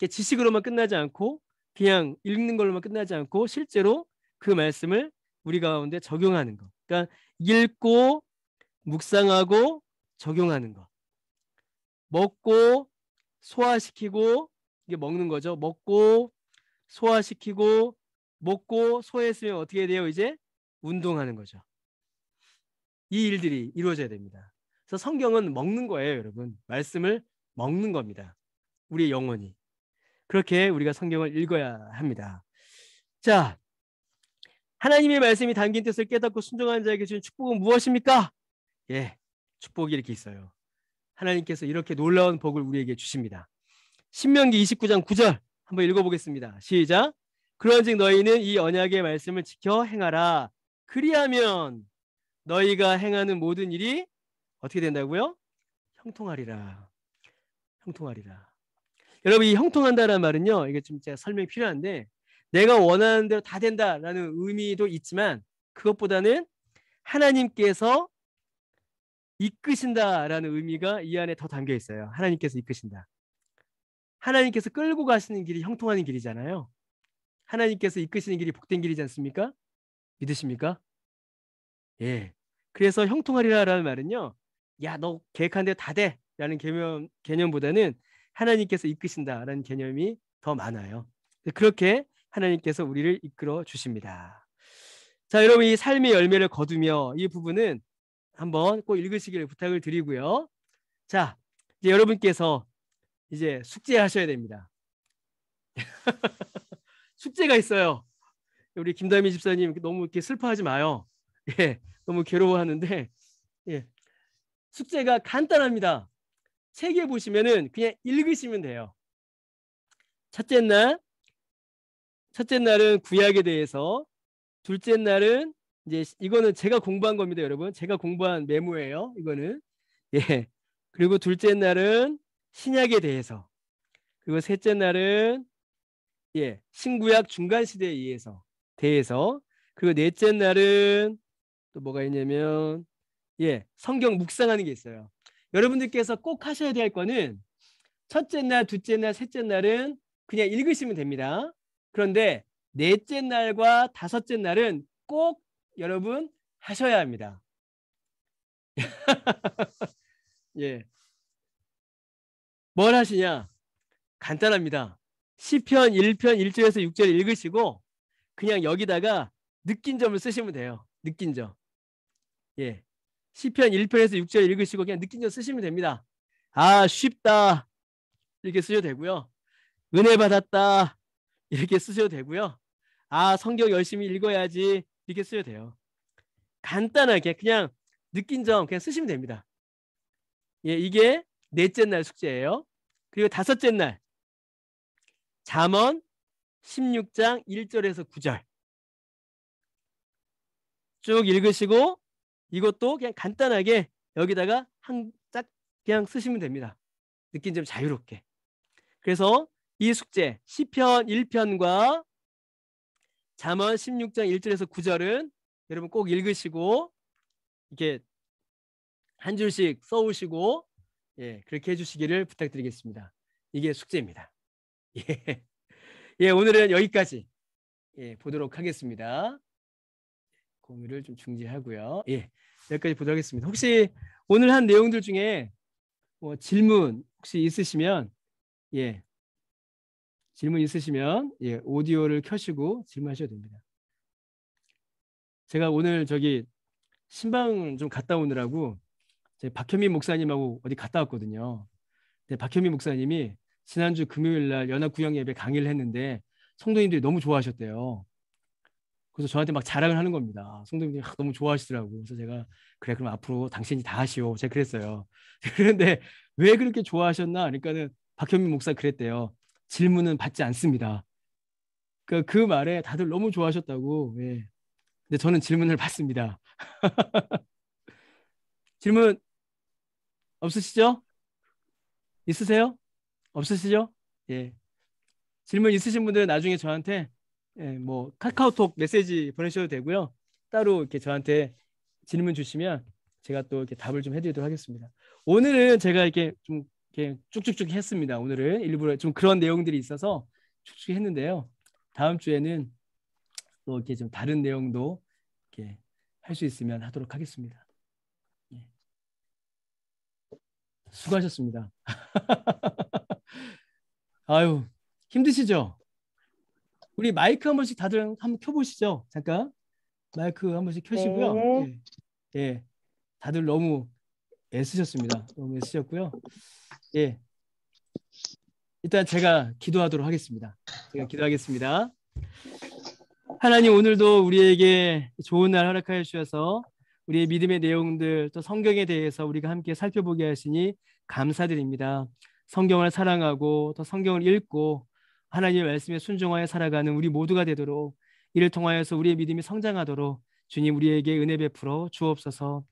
지식으로만 끝나지 않고 그냥 읽는 걸로만 끝나지 않고 실제로 그 말씀을 우리 가운데 적용하는 것. 그러니까 읽고 묵상하고 적용하는 것. 먹고 소화시키고, 이게 먹는 거죠. 먹고 소화시키고, 먹고 소화했으면 어떻게 돼요? 이제 운동하는 거죠. 이 일들이 이루어져야 됩니다. 그래서 성경은 먹는 거예요, 여러분. 말씀을 먹는 겁니다. 우리의 영혼이. 그렇게 우리가 성경을 읽어야 합니다. 자, 하나님의 말씀이 담긴 뜻을 깨닫고 순종하는 자에게 주는 축복은 무엇입니까? 예, 축복이 이렇게 있어요. 하나님께서 이렇게 놀라운 복을 우리에게 주십니다. 신명기 29장 9절 한번 읽어보겠습니다. 시작. 그런즉 너희는 이 언약의 말씀을 지켜 행하라. 그리하면 너희가 행하는 모든 일이 어떻게 된다고요? 형통하리라. 형통하리라. 여러분, 이 형통한다는 말은요, 이게 좀 제가 설명이 필요한데 내가 원하는 대로 다 된다라는 의미도 있지만 그것보다는 하나님께서 이끄신다라는 의미가 이 안에 더 담겨 있어요. 하나님께서 이끄신다. 하나님께서 끌고 가시는 길이 형통하는 길이잖아요. 하나님께서 이끄시는 길이 복된 길이지 않습니까? 믿으십니까? 예. 그래서 형통하리라라는 말은요, 야, 너 계획한 대로 다 돼 라는 개념보다는 하나님께서 이끄신다라는 개념이 더 많아요. 그렇게 하나님께서 우리를 이끌어 주십니다. 자, 여러분, 이 삶의 열매를 거두며 이 부분은 한번 꼭 읽으시기를 부탁을 드리고요. 자, 이제 여러분께서 이제 숙제하셔야 됩니다. 숙제가 있어요. 우리 김다미 집사님 너무 이렇게 슬퍼하지 마요. 예, 너무 괴로워하는데 예, 숙제가 간단합니다. 책에 보시면은 그냥 읽으시면 돼요. 첫째 날은 구약에 대해서, 둘째 날은 이제 이거는 제가 공부한 겁니다, 여러분. 제가 공부한 메모예요, 이거는. 예. 그리고 둘째 날은 신약에 대해서, 그리고 셋째 날은 신구약 중간 시대에 대해서, 그리고 넷째 날은 또 뭐가 있냐면 성경 묵상하는 게 있어요. 여러분들께서 꼭 하셔야 될 거는 첫째 날, 둘째 날, 셋째 날은 그냥 읽으시면 됩니다. 그런데 넷째 날과 다섯째 날은 꼭 여러분 하셔야 합니다. 예. 뭘 하시냐? 간단합니다. 시편 1편 1절에서 6절 읽으시고 그냥 여기다가 느낀 점을 쓰시면 돼요. 느낀 점. 예. 시편 1편에서 6절 읽으시고 그냥 느낀 점 쓰시면 됩니다. 아, 쉽다. 이렇게 쓰셔도 되고요. 은혜 받았다. 이렇게 쓰셔도 되고요. 아, 성경 열심히 읽어야지. 이렇게 쓰셔도 돼요. 간단하게 그냥 느낀 점 그냥 쓰시면 됩니다. 예, 이게 넷째 날 숙제예요. 그리고 다섯째 날 잠언 16장 1절에서 9절 쭉 읽으시고 이것도 그냥 간단하게 여기다가 한 짝 그냥 쓰시면 됩니다. 느낀 점 자유롭게. 그래서 이 숙제 시편 1편과 잠언 16장 1절에서 9절은 여러분 꼭 읽으시고 이렇게 한 줄씩 써오시고 예, 그렇게 해주시기를 부탁드리겠습니다. 이게 숙제입니다. 예, 예 오늘은 여기까지 예, 보도록 하겠습니다. 공유를 좀 중지하고요. 예, 여기까지 보도록 하겠습니다. 혹시 오늘 한 내용들 중에 뭐 질문 혹시 있으시면 예, 질문 있으시면 예, 오디오를 켜시고 질문하셔도 됩니다. 제가 오늘 저기 신방 좀 갔다 오느라고 박현민 목사님하고 어디 갔다 왔거든요. 근데 박현민 목사님이 지난주 금요일 날 연합구역예배 강의를 했는데 성도님들이 너무 좋아하셨대요. 그래서 저한테 막 자랑을 하는 겁니다. 성도님들이 너무 좋아하시더라고요. 그래서 제가 그래 그럼 앞으로 당신이 다 하시오. 제가 그랬어요. 그런데 왜 그렇게 좋아하셨나? 그러니까는 박현민 목사 그랬대요. 질문은 받지 않습니다. 그 말에 다들 너무 좋아하셨다고. 예. 근데 저는 질문을 받습니다. 질문 없으시죠? 있으세요? 없으시죠? 예. 질문 있으신 분들은 나중에 저한테 예, 뭐 카카오톡 메시지 보내셔도 되고요. 따로 이렇게 저한테 질문 주시면 제가 또 이렇게 답을 좀 해드리도록 하겠습니다. 오늘은 제가 이렇게 좀 이렇게 쭉쭉쭉 했습니다. 오늘은 일부러 좀 그런 내용들이 있어서 쭉쭉 했는데요. 다음 주에는 또 이렇게 좀 다른 내용도 이렇게 할 수 있으면 하도록 하겠습니다. 예. 수고하셨습니다. 아유 힘드시죠? 우리 마이크 한 번씩 다들 한번 켜보시죠. 잠깐 마이크 한 번씩 켜시고요. 네. 예, 예, 다들 너무 애쓰셨습니다. 너무 애쓰셨고요. 예, 일단 제가 기도하도록 하겠습니다. 제가 기도하겠습니다. 하나님 오늘도 우리에게 좋은 날 허락하여 주셔서 우리의 믿음의 내용들 또 성경에 대해서 우리가 함께 살펴보게 하시니 감사드립니다. 성경을 사랑하고 또 성경을 읽고 하나님의 말씀에 순종하여 살아가는 우리 모두가 되도록 이를 통하여서 우리의 믿음이 성장하도록 주님 우리에게 은혜 베풀어 주옵소서.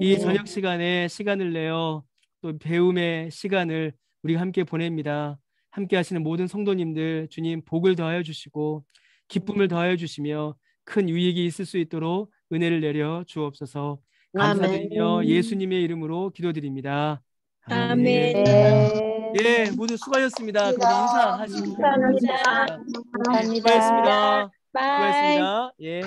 이 저녁 시간에 시간을 내어 또 배움의 시간을 우리가 함께 보냅니다. 함께 하시는 모든 성도님들 주님 복을 더하여 주시고 기쁨을 더하여 주시며 큰 유익이 있을 수 있도록 은혜를 내려 주옵소서. 감사드리며 아멘. 예수님의 이름으로 기도드립니다. 아멘. 아멘. 예, 모두 수고하셨습니다. 그럼 우리 인사하시고 감사합니다. 인사하겠습니다. 예, 감사합니다. 수고하셨습니다. 바이. 수고하셨습니다. 예,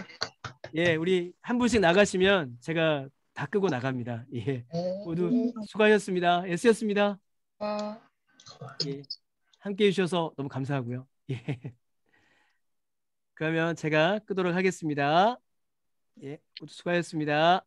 예, 우리 한 분씩 나가시면 제가 다 끄고 나갑니다. 예, 모두 수고하셨습니다. 애쓰셨습니다. 예, 함께 해주셔서 너무 감사하고요. 예. 그러면 제가 끄도록 하겠습니다. 예, 모두 수고하셨습니다.